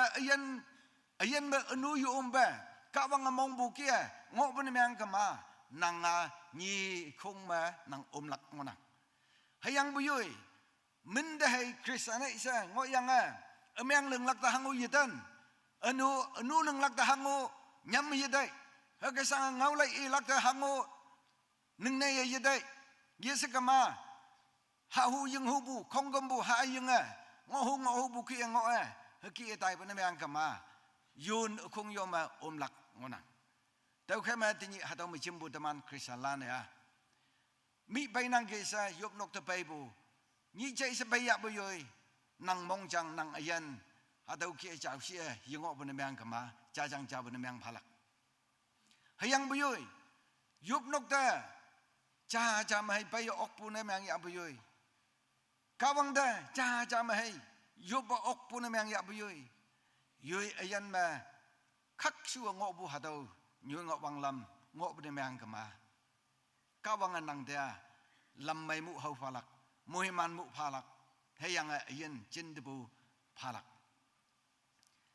ayan be anu yu umbe ka wang mong bu kia ngọ bun meang kama nang ni khung ma nang lak ngona hayang bu yui min de hay kristana isa ngọ yang meang leng lak ta hangu yitan anu leng lak ta hangu nyam yidai ha ka sang ngau lai i lak ta hangu ning nei yidai yesa kama ha hu yung hu bu khong gam bu ha yung ngõ hu bu kia ngõ kia tai bữa nay ăn cả mà yun không yom mà lak ngõ nằng tao khai mà tin hạt tao mới chim bu taman Krishalan này mi bay năng kia sa yop nok ta bay bu nhị chạy sa bay ya bu yoi năng mong chang năng ayan hạt tao kia chào xia yung ngõ bữa nay ăn cả mà cha chang chào bữa nay ăn phalak hayang bu yoi yop nok ta cha mà hay bay ok bu nay ăn ya bu yoi kawang da cha ma hay yoba ok puna mang ya bu yoi ayan ma khắc su ngọ bu ha đâu như ngọ bang lam ngọ bu mang kama kawang anang da lam mai mu hau phalak muhiman mu phalak hayang ayan chin de bu phalak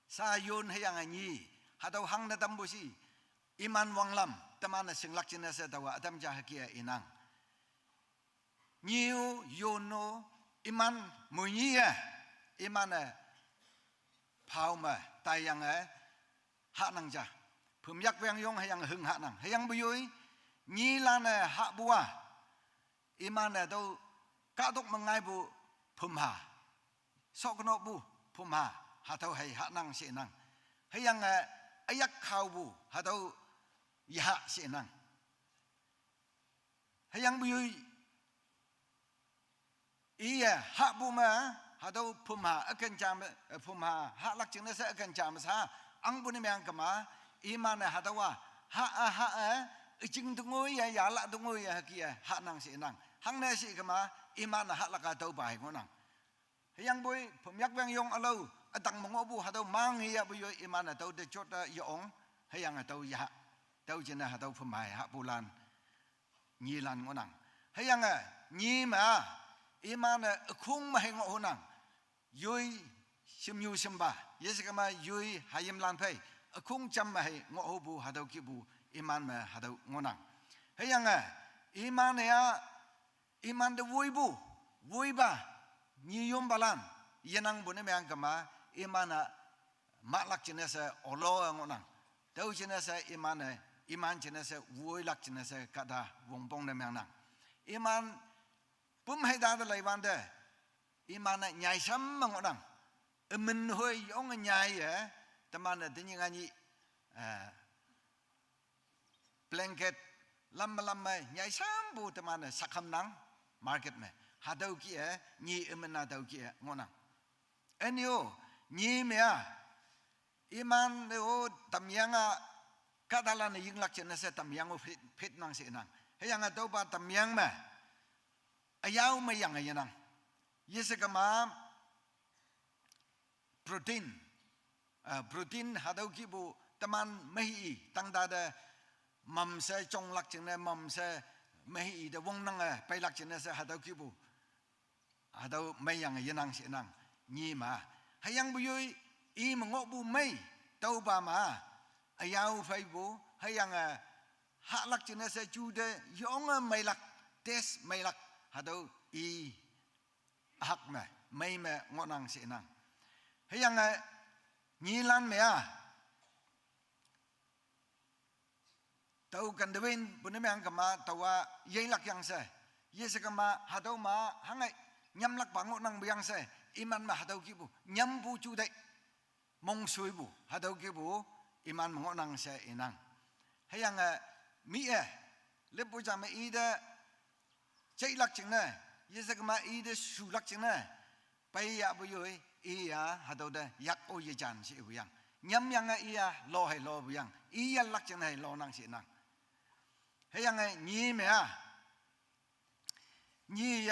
sa yun hayang ni ha đâu hang na dam bu si iman wang lam taman sing lak chin sa dawa adam ja hakia inang nhiều yono iman mui iman phao mà tai yang hạ năng cha phum yak veng yong hayang hưng hạ năng hayang bu yui ni lan hạ bua iman đâu cả đốc mangai bu phum ha so kono bu phum ha hạ thâu hay hạ năng sẽ năng hayang ayak khao bu hạ thâu ya sẽ năng hayang bu yui hạ bu mà hạ đâu phum hà akan cham phum hà hạ lắc chừng nó sẽ akan cham sa ang bu ni mang kama iman hạ đâu hạ chừng tung ngôi ya lạ tung ngôi kia hạ năng sẽ năng hang này sẽ kama iman hạ lắc cả đâu bài ngon năng yang boy phum yak vang yong alo atang mong bu hạ đâu mang ya bu yo iman đâu de chốt yong hayang đâu ya đâu chừng hạ đâu phum hà hạ bu lan nhi lan ngon năng hayang nhi mà iman khung mà hay ngọ hôn năng yui sim yu sim ba yes kama yui hayim lan pay khung chăm mà hay ngọ hu bu hadau ki bu iman mà hadau ngọ năng hayang iman ya iman de vui ba ni yom balan yanang bu ne mang kama iman ma lak chine sa olo ngọ năng dau chine sa iman chine sa vui lak chine sa kada wong bong ne mang năng iman bum hay da lai ban de iman nhai sam mang odang mình hoi yong nhai taman de nyang ani blanket lam nhai sam bu taman sakham nang market me hadau ki ni imna dau ki ngonang enyo ni me iman o tamyang kadalan ying lak chen se tamyang o phit nang se nang hayang dau ba tamyang me ayaw may yang ayanang yes kama protein hadaw ki bu taman mahi tang da de mam se chong lak ching ne mam se mahi de wong nang pai lak ching ne se hadaw ki bu hadaw may yang ayanang si nang ni ma hayang bu yui i mango bu may tau ba ma ayaw phai bu hayang ha lak ching ne se chu de yong may lak test may lak hadau i hak me ngonang si nang hayang ni lan me tau kan dewen bunne mang kama tawa yei lak yang se yes kama hadau ma hangai nyam lak bango nang biang se iman ma hadau ki bu nyam bu chu dai mong sui bu hadau ki bu iman ngonang se inang hayang mi le bu jam i de chạy lắc chừng này, như thế mà ý để sưu lắc chừng này, bây giờ bây giờ ý hà đầu đây yak ô ye chan sẽ bây giờ, nhắm yang ý lo hay lo bây giờ, ý lắc chừng này lo năng sẽ năng, hay yang nhí mẹ nhí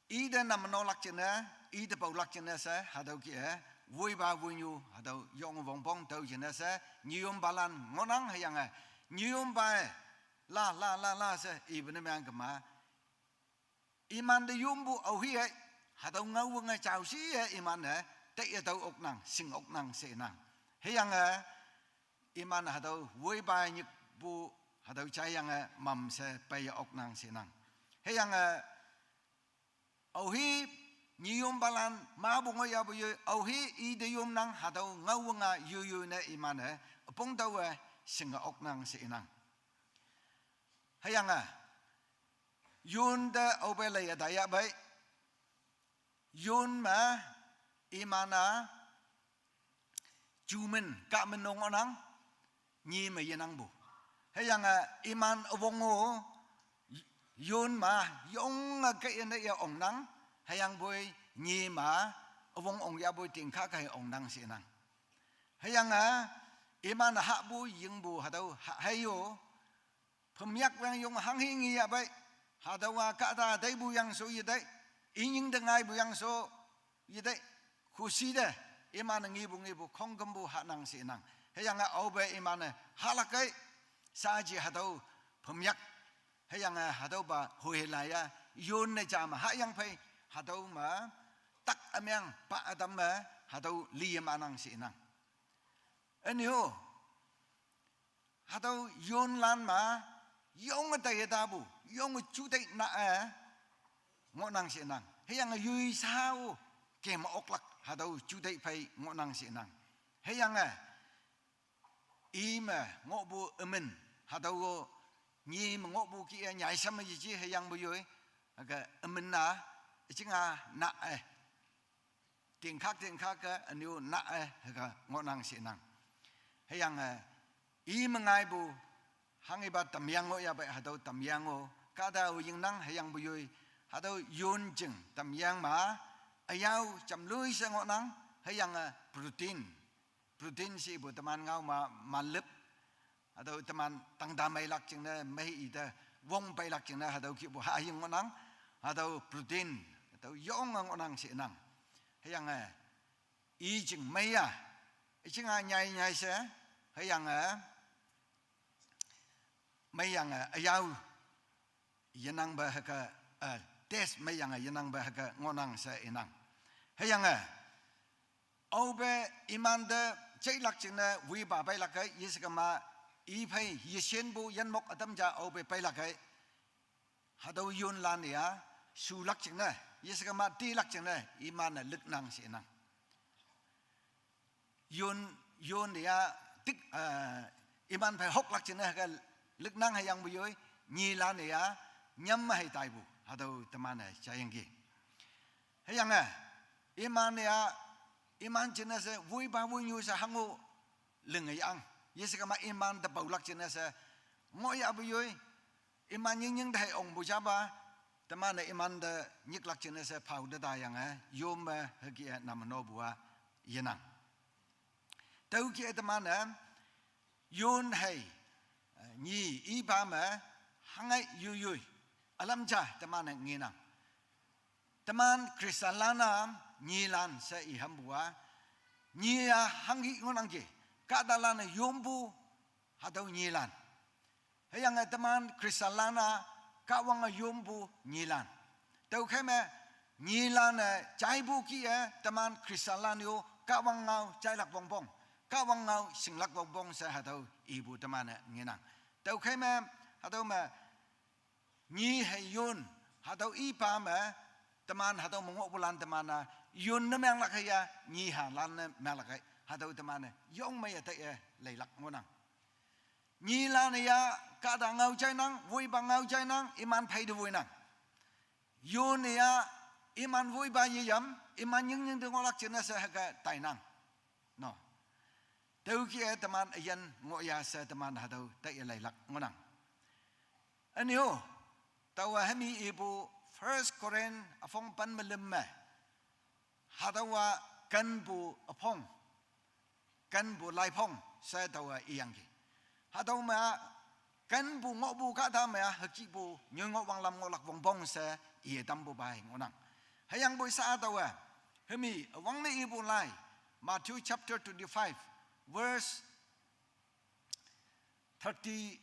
ý để nằm nó lắc chừng này, ý để bảo lắc chừng này sẽ hà đầu kia, vui ba vui nhu hà đầu yong vong bong đầu chừng này sẽ nhiều balan ngon năng hay yang nhiều ba la se ibn mang kama iman de yumbu au hi hadaw ngau nga chau si iman te tau ok nang sing ok nang se nang heyang iman hadaw voi ba nyik bu hadaw chai yang mam se pai ok nang se nang heyang au hi niyum balan ma bu ngoya bu au hi I de yum nang hadaw ngau nga yu ne iman pong daw sing ok nang se nang heyang yun de au be le da ya bai yun ma imana jumen ka menong onang nyi ma yenang bu heyang iman ovongo yun ma yong ka ene ya ong nang heyang boy nyi ma ovong ong ya boy ting kha kai ong nang si nang heyang iman ha bu ying bu hadau hayo phumyak wang yong hang hi ngi ya bai hadawa ka da dai bu yang so yi dai ining de ngai bu yang so yi dai khusi de iman ngi bu khong gam bu ha nang si nang heyang au be iman halakai sa ji hadau phumyak heyang hadau ba hoi la ya yun ne cha ma ha yang phai hadau ma tak amyang pa adam ma hadau li ma nang si nang anyo hadau yun lan ma yong ta ye da bu yong chu dai na ngo nang si nang heyang yui sao ke ma ok lak hadau chu dai phai ngo nang si nang heyang ima ngo bu amen hadau nyi mà ngộ bu kia nhảy xem gì chứ hay yang bu yoi cái mình na chính na tiếng khác cái anh yêu na cái ngộ năng sĩ năng hay yang ý mà ngay bu hang iba tam yang ngộ ya vậy hạt đâu tam yang ngộ cả đâu những năng hay yang bu yoi hạt đâu yun chừng tam yang mà ayau chăm lưới sang ngộ năng hay yang protein si bu teman ngau mà lip atau teman tang damai lak ching na mai ida wong pai lak ching na atau ki bu ha ying ngonang atau protein atau yong ngonang si nang hayang I ching mai ya ching nyai se hayang mai yang ayau yanang ba ka test mai yang yanang ba ka ngonang se inang hayang au be iman de chai lak ching na wi ba pai lak kai yiskama I phai yesen bu yan mok adam ja au be pai lakai hadau yun lan ya su lak ching na yesaka ma ti lak ching na iman na lik nang si nang yun ya tik iman phai hok lak ching na ka lik nang hayang bu yoi ni lan ya nyam hai tai bu hadau taman na chayang gi hayang iman ya iman ching na se vui ba vui nyu sa hangu leng ai ang yesaka ma iman da baulak chena sa ngoi abu yoi iman ning dai ong bu cha ba tama na iman da nyik lak chena sa phau da yang yom ha ki nam no bua yenang tau ki tama na yun hai ni I ba ma hangai yu alam cha tama na nginang taman krisalana ni lan sa I hambua ni hangi ngonang je kadalan yombu hadau nyilan hayang teman krisalana kawang yombu nyilan tau kheme nyilan chaibu ki teman krisalan yo kawang ngau chailak bongbong kawang ngau singlak bongbong sa hadau ibu teman nginang tau kheme hadau ma ni hayun hadau ipa ma teman hadau mongok bulan teman yun namang lakaya ni halan malakai hadau temane yong mai ta lai lak ngonang ni la ne ya ka da ngau chai nang vui ba ngau chai nang iman phai de vui nang yo ne ya iman vui ba ye yam iman ning de ngolak chena sa ka tai nang no teu ki teman yan ngo ya sa teman hadau ta lai lak ngonang anyo tawa hami ibu first Korean afong pan melim hadawa kan bu apong kan bu lai phong sa tawa iyang ki hadau ma kan bu ngo bu ka ta ma haki bu nyu ngo wang lam ngo lak bong bong sa ie dam bu bai ngonang hayang bu sa tawa hemi wang ne ibu lai Matthew chapter 25 verse 31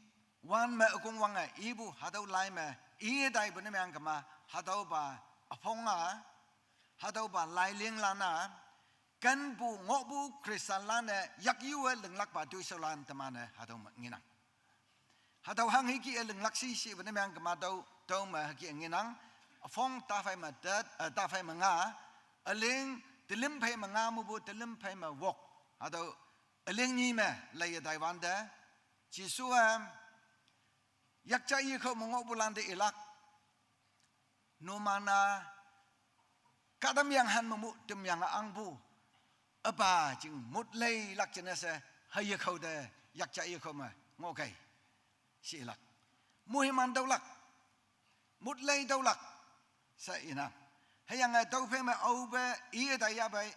ma akong wang ibu hadau lai ma ie dai bu ne mang ka ma ฮัดเอาบาอพงอาฮัดเอาบาลายเลี้ยงลานากันบูงอบูคริสตันลานเนี่ยยักยูเอลึงลักบาดุยสลานตะมาเนี่ยฮัดเอางี้นังฮัดเอาหังฮิกีเอลึงลักซีซีวันนี้แมงกมาเต้ามาฮิกีงี้นังฟงตาไฟมาเด็ดตาไฟมางาเอลิงตะลิมไฟมางามูบูตะลิมไฟมาวกฮัดเอาเอลิงนี่แม่เลยได้วันเดจิสุเอยักใจยี่เขามงอบุลันเดอิลักโนมานาkadam yang han mamu tum yang angbu apa jing mut lei lak jena se hay khâu de yak cha y khâu ma ngo kai si lak muhiman dau lak mut lei dau lak sa ina hay yang dau phe ma au be i da ya bai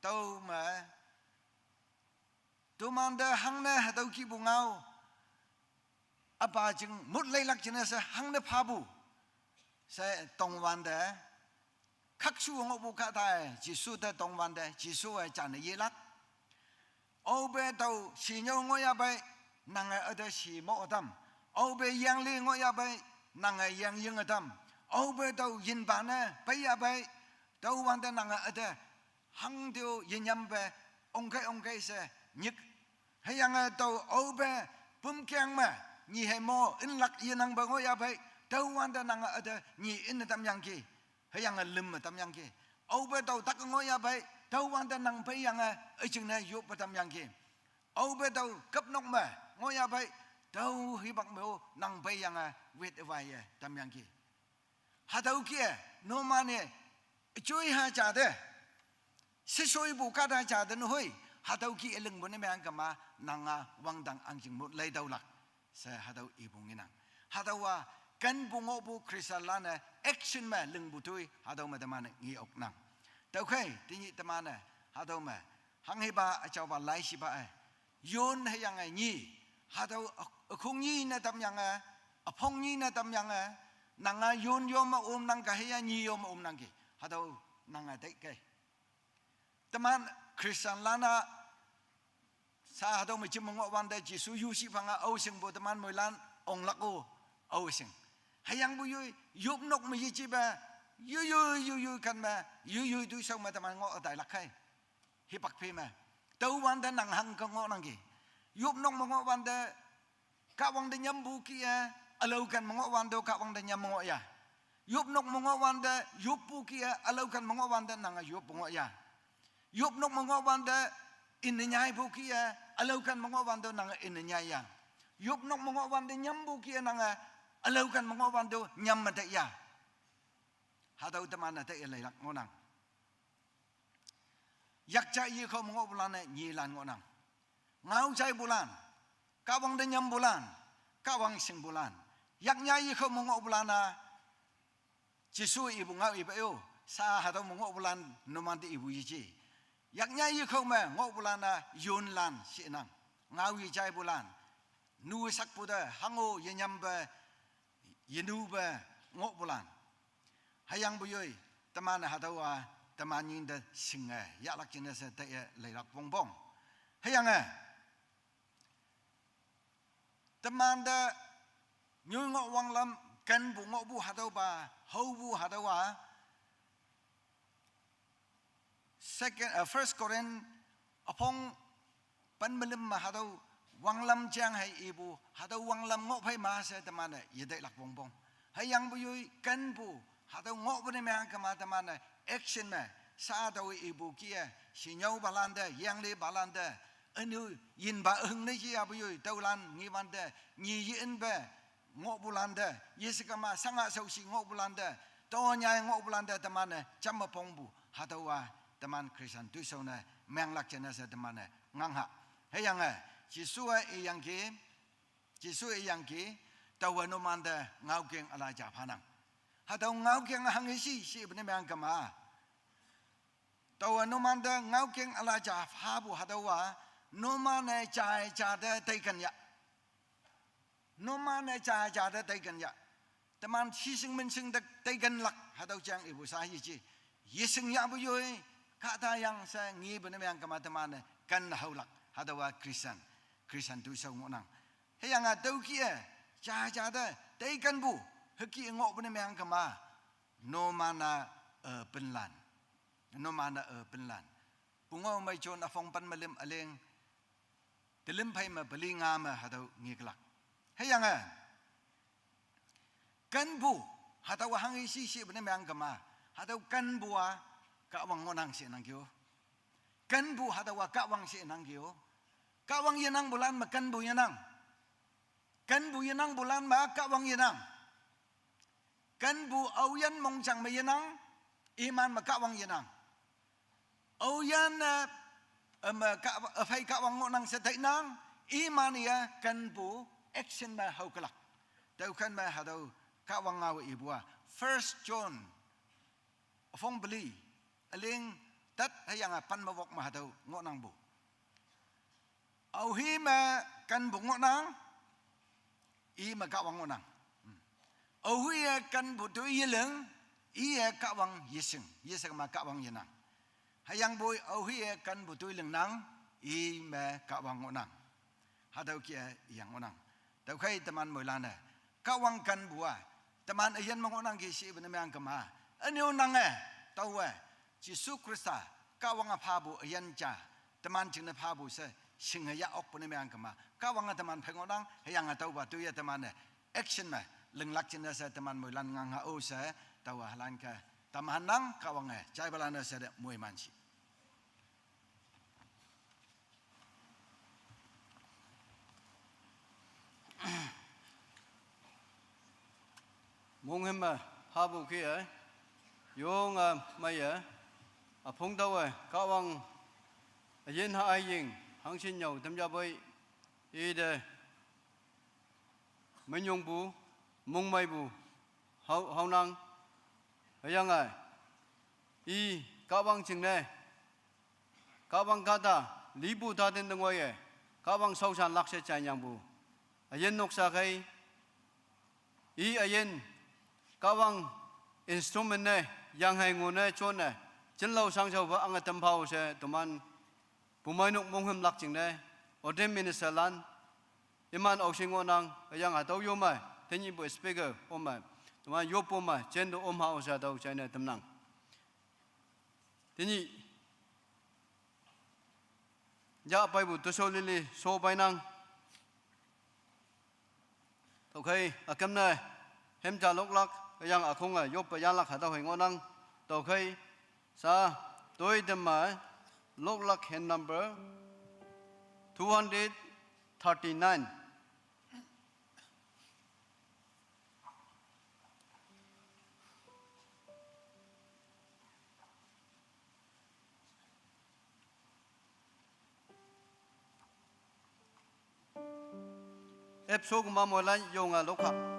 dau ma tu man de hang ne dau ki bu ngau apa jing mut lei lak jena se hang ne pha bu se tong wan de khắc su ngô bu khát thai chỉ su de tông văn de chỉ su ai chăn ye lắc ô bê tàu xì nhau ngô ya bay nàng ai ở đây xì mộ tâm ô bê yang li ngô ya bay nàng ai yang yung ở tâm ô bê tàu yin bản nè bay ya bay tàu văn de nàng ai ở đây hăng tiêu yin nhâm bê ông cái se nhức hay yang ai tàu ô bê bum keng mà nhị hay mò in lắc yin nàng bay ngô ya bay tàu văn de nàng ai ở đây nhị in tâm yang ki hay yang lim mà tâm yang kia, âu bê tàu tắc ngôi ya bay, tàu quan tên năng bay yang ở chừng này giúp tâm yang kia, âu bê tàu cấp nông mà ngôi ya bay, tàu hi bạc mèo năng bay yang vết vài tâm yang kia, hà tàu kia, nó mà nè, chui hà chả thế, sĩ soi bù cát hà chả thế nó hoi, hà tàu kia lưng bún em ăn cả mà năng vang đằng ăn chừng một lấy đầu lạc, sẽ hà tàu ibung nghe năng, hà tàuกันบุงอบุคริสต์ลานเนี่ยแอคชั่นมาลึงบุตุยหาดาวมาตะมันงี้ออกนังแต่โอเคที่นี่ตะมันเนี่ยหาดาวมาหังให้บาเจ้าบาไลชิบะโยนให้ยังไงงี้หาดาวคงงี้นะตำยังไงพงงี้นะตำยังไงนางโยนโยมมาอมนางกะให้ยังงี้โยมมาอมนางกี่หาดาวนางเด็กกี่ตะมันคริสต์ลานะสาหาดาวไม่ชิมงอวันเดจิสุยุสิพังเอาสิงบุตะมันมวยลันองลักโอเอาสิงhay yang bu yup nok mi chi ba yu kan ma yu du sang ma ta man ngo dai lak khai hi pak phe ma tau wan da nang hang ka ngo nang ki yup nok ma ngo wan da ka wang da nyam bu ki alau kan ma ngo wan do ka wang da nyam ngo ya yup nok ma ngo wan da yup bu ki alau kan ma ngo wan da nang yup ngo ya yup nok ma ngo wan da in nyai bu ki alau kan ma ngo wan do nang in nyai ya yup nok ma ngo wan da nyam bu ki nang alau kan mong wan do nyam ma te ya ha dau ta man te lai lak ngonang yak cha yi kho mong bulan ne nyi lan ngonang ngau chai bulan ka wang de nyam bulan ka wang sing bulan yak nya yi kho mong bulan na chi su i bu ngau i ba yo sa ha dau mong bulan no man ti i bu yi chi yak nya yi kho ma ngo bulan na yun lan si nang ngau yi chai bulan nu sak pu da hango ye nyam ba yenu ba ngok bulan hayang bu yoi taman ha dawa taman yin da singa ya lak jin se ta lai lak bong bong hayang taman da nyu ngok wang lam kan bu ngok bu ha daw ba ho bu ha dawa first Korean apong pan melim ma ha daw wang lam chang hay ibu hadaw wang lam ngok phay ma sa tamana yedai lak bong bong hayang bu yui kan bu hadaw ngok bu ne ma ka ma tamana action ma sa daw ibu kia si nyau balanda yang le balanda anu yin ba hung ne ji abu yui taw lan ngi ban de nyi yin ba ngok bulanda yesika ma sanga sau si ngok bulanda to nya ngok bulanda tamana cham ma pong bu hadaw wa taman krisan tu so na mang lak chana sa tamana ngang ha hayang chỉ số yang ki tàu nó mang de ngao keng ala cha phanang ha tàu ngao keng hang si bne mang kama tàu nó mang de ngao keng ala cha pha bu ha tàu wa nó mang ne cha de tai kan ya nó mang ne cha de tai kan ya taman si sing min sing de tai kan lak ha tàu chang ibu sa hi chi yi sing ya bu yoi ka ta yang sa ngi bne mang kama taman ne kan hau lak ha tàu wa Christian tu sau ngộ năng, hay yang đâu kia cha cha đó, tay căn bu, hắc kia ngộ bên mèng cả mà, no mana bên lan no mana bên lan bungo mai chon afong pan malim aleng telim phai ma bali nga ma hadau ngiklak hayanga kan bu hadau hangi si si bene mang kama hadau kan bua ka wang ngonang si nang kyo kan bu hadau ka wang si nang kyo ka wang yenang bulan ma kan bu yenang bulan ma ka wang yenang kan bu au yan mong chang ma yenang iman ma ka wang yenang au yan mà phải cả vòng ngọn năng sẽ thấy năng imania cần bù action mà hậu cái lạc đầu khăn mà hà đầu cả vòng ngào ý bùa First John phong beli aleng tất hay yang pan mà vọc mà hà đầu ngọn năng bù au hi mà cần bù ngọn năng ý mà cả vòng ngọn năng au hi cần bù tôi ý lưng ý cả vòng yeseng mà cả vòng yên năng hayang boy au hi kan butui leng nang I me ka wang onang hadau kia yang onang dau khai teman moilana ka wang kan bua teman ayan mong onang ki si bene mang kama ani onang tau Jesu Krista ka wang apha bu ayan cha teman jing na pha bu se sing ya ok bene mang kama ka wang teman pheng onang hayang tau ba tu ya teman action ma leng lak jin sa teman moilan ngang ha o se tau halan ka tamahan nang ka wang chai balana se de moi manchi mong hem mà ha bu kia yong mai phong đâu ka wang yin ha ai yin hang xin nhau tham gia với I de mình yong bu mong mai bu hao năng yang I ka wang ching ne ka wang ka ta li bu ta den dong wei ka wang sau san lak se chai yang bu yin nok sa kai I yin ka wang instrument ne yang hai ngu ne chon ne chen lau sang chau va ang tam phao se tuman pumai nok mong hem lak ching ne odem minister lan iman au sing onang yang ha tau yo mai tenyi bu speaker om mai tuman yo po mai chen do om ha sa tau chai ne tam nang tenyi ya pai bu to so li so pai nang tau khai akam ne hem cha lok lak yang akong yop pa yan lak ha tau hoi ngonang tau khai sa tôi dem ma lok lak hen number 239 ep so kuma mo lan yong lok ha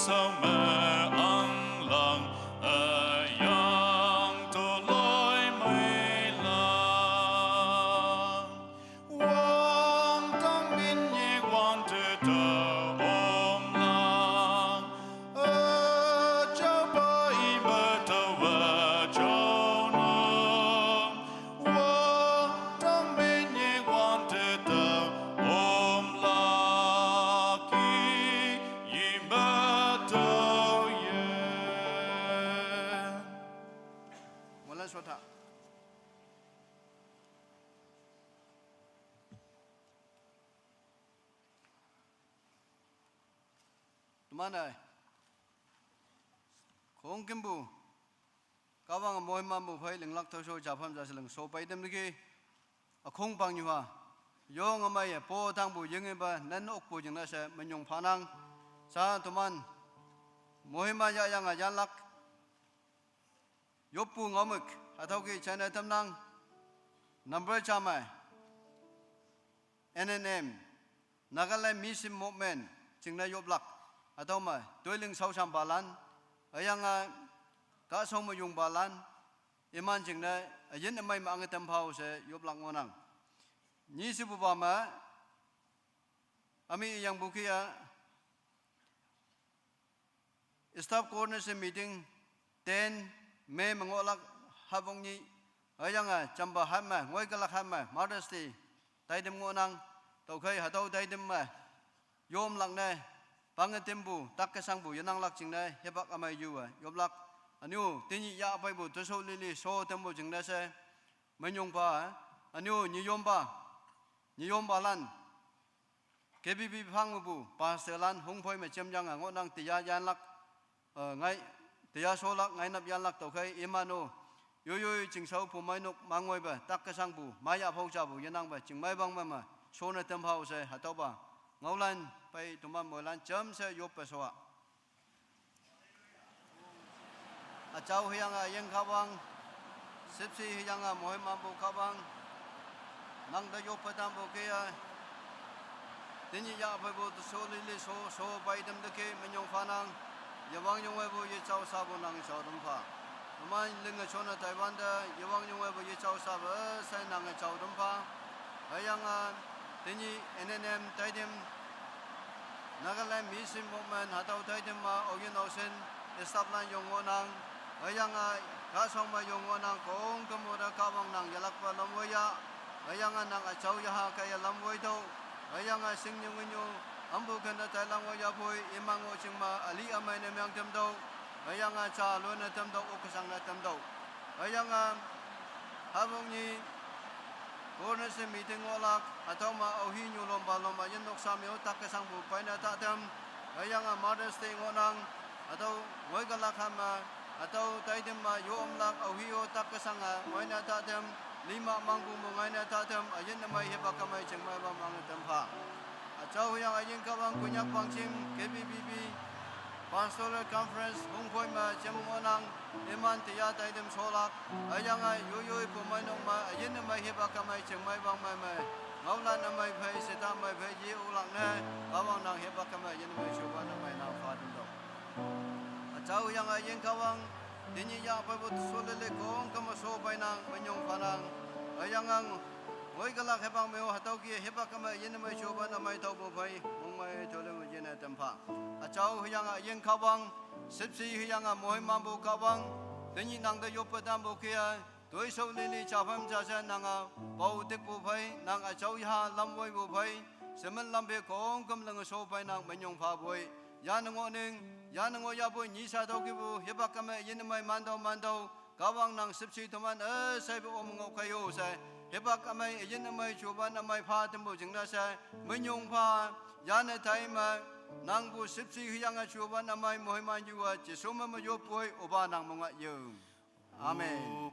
sao mẹ ăn lặng ở yang tổ lối mây lang quang tăng minh nhị quan tự tờ ôm lang ở châu bãi bờ tàu và châu nông quang tăng minh nhị quan tự tờ ôm la kỳ y bờ tàu ye một lần số thạ tụi ơi không kiếm bù các bạn mỗi mà bù phải lưng lắc thâu số chạp ham ra lưng số bảy đêm đi không bằng như hoa yo ngâm mày po thang bù dương ba nên ốc bù dương sẽ mình dùng phá năng sa tụi mình mỗi mà ya yang ajan lắc yo bù ngâm mực thâu cái chân này tâm năng number cha mày NNM Nagaland Mission Movement chừng này yo lắc thâu mày tôi lưng sáu trăm ba lan ở yang cả sông mà dùng ba lan iman chừng này ở dưới này mà anh tâm phao sẽ yo lắc ngon năng ni si bu ba ma ami yang bukia staff coordination meeting 10 May mangolak habong ni ayang chamba hamma ngoi kalak hamma modesty tai dem ngonang tau khai ha tau tai dem ma yom lang ne pang tembu tak ka sang bu yanang lak ching ne hebak amai yu yom lak anu tini ya pai bu to so lili so tembu ching ne se manyong pa anu ni yom ba Niyom balan, KBB phang bu, pastelan hung phơi mà chém giang ngõ năng tiya yan lak, ngay tiya số lak ngay nắp yan lak tàu khai imano, yoy chỉnh sâu phù mai nục mang ngồi bờ tắc cái sang bu, mai ya phong cha bu yan năng bờ chỉnh mai băng mà số này tâm hậu sẽ hạt tàu bờ, ngâu lan bay tụm mồi lan chấm sẽ yop bờ số à cháu hiang yên khao băng, xếp si hiang mỗi mam bu khao băng. Nang da yo patam bo ke tini ya ba bo so li so bai dam de ke menyong phanang yawang yong we bo ye chau sa bo nang chau dum pha man ling a chona Taiwan da yawang yong we bo ye chau sa ba sai nang chau dum pha ayang tini NNM taidem Nagaland Mission Movement hatau taidem ma ogin ocean establan yong nang ayang ka song ma yong nang kong kamoda kawang nang yalak pa lamoya ayang nang achau ya kaya lamwoi do ayang sing nyung nyu ambu kan ta lang wa ya phoi imang o ching ma ali amai ne myang tem do ayang cha lo na tem do ok sang na tem do ayang habong ni Corner se meeting olak atau ma ohi nyu lom ba lom yin nok sam yo tak ka sang bu pai na ta tem ayang Mother's Day ngonang atau ngoi ka lak ma atau tai dem ma yo om lak ohi yo tak ka sang ngoi na ta tem lima manggu mungai na tatam ayin na mai heba kamai chengmai ba mang tempha achau yang ayin ka bang kunyak pangchim KBBB Pastoral Conference hungkhoi ma chemonang iman tiya taidem solak ayang yoy pumai nong ma ayin na mai heba kamai chengmai bang mai ngaulan na mai phai seta mai phai ji ulak ne bawang nang heba kamai ayin mai chuba na mai na fa dum do achau yang ayin ka bang Dini ya apa buat solele kong kamu so bainang menyong panang ayangang ngoi galak hebang meo hatau ki hebak kama yen mai choba na mai tau bo phai mong mai thole mo yen tempha achau hyang yen khawang sipsi hyang moi mambu khawang dini nang da yop padam bo kia toi so lili chapam cha cha nang bau tek bo phai nang achau ya lam voi bo phai semen lam be kong kam lang so bainang menyong pha boi ya ngo ning ya ngo ya boi ni sa thau ki bu hebak kama yen mai mandau kawang nang sipsi thoman sai bo om ngau khayo sai hebak amai yen amai chuban amai pha tembo jingna sai menyong pha ya na thai ma nang bu sipsi hyang chuban amai mohiman yuwa chisoma ma yo poi oba nang monga yo amen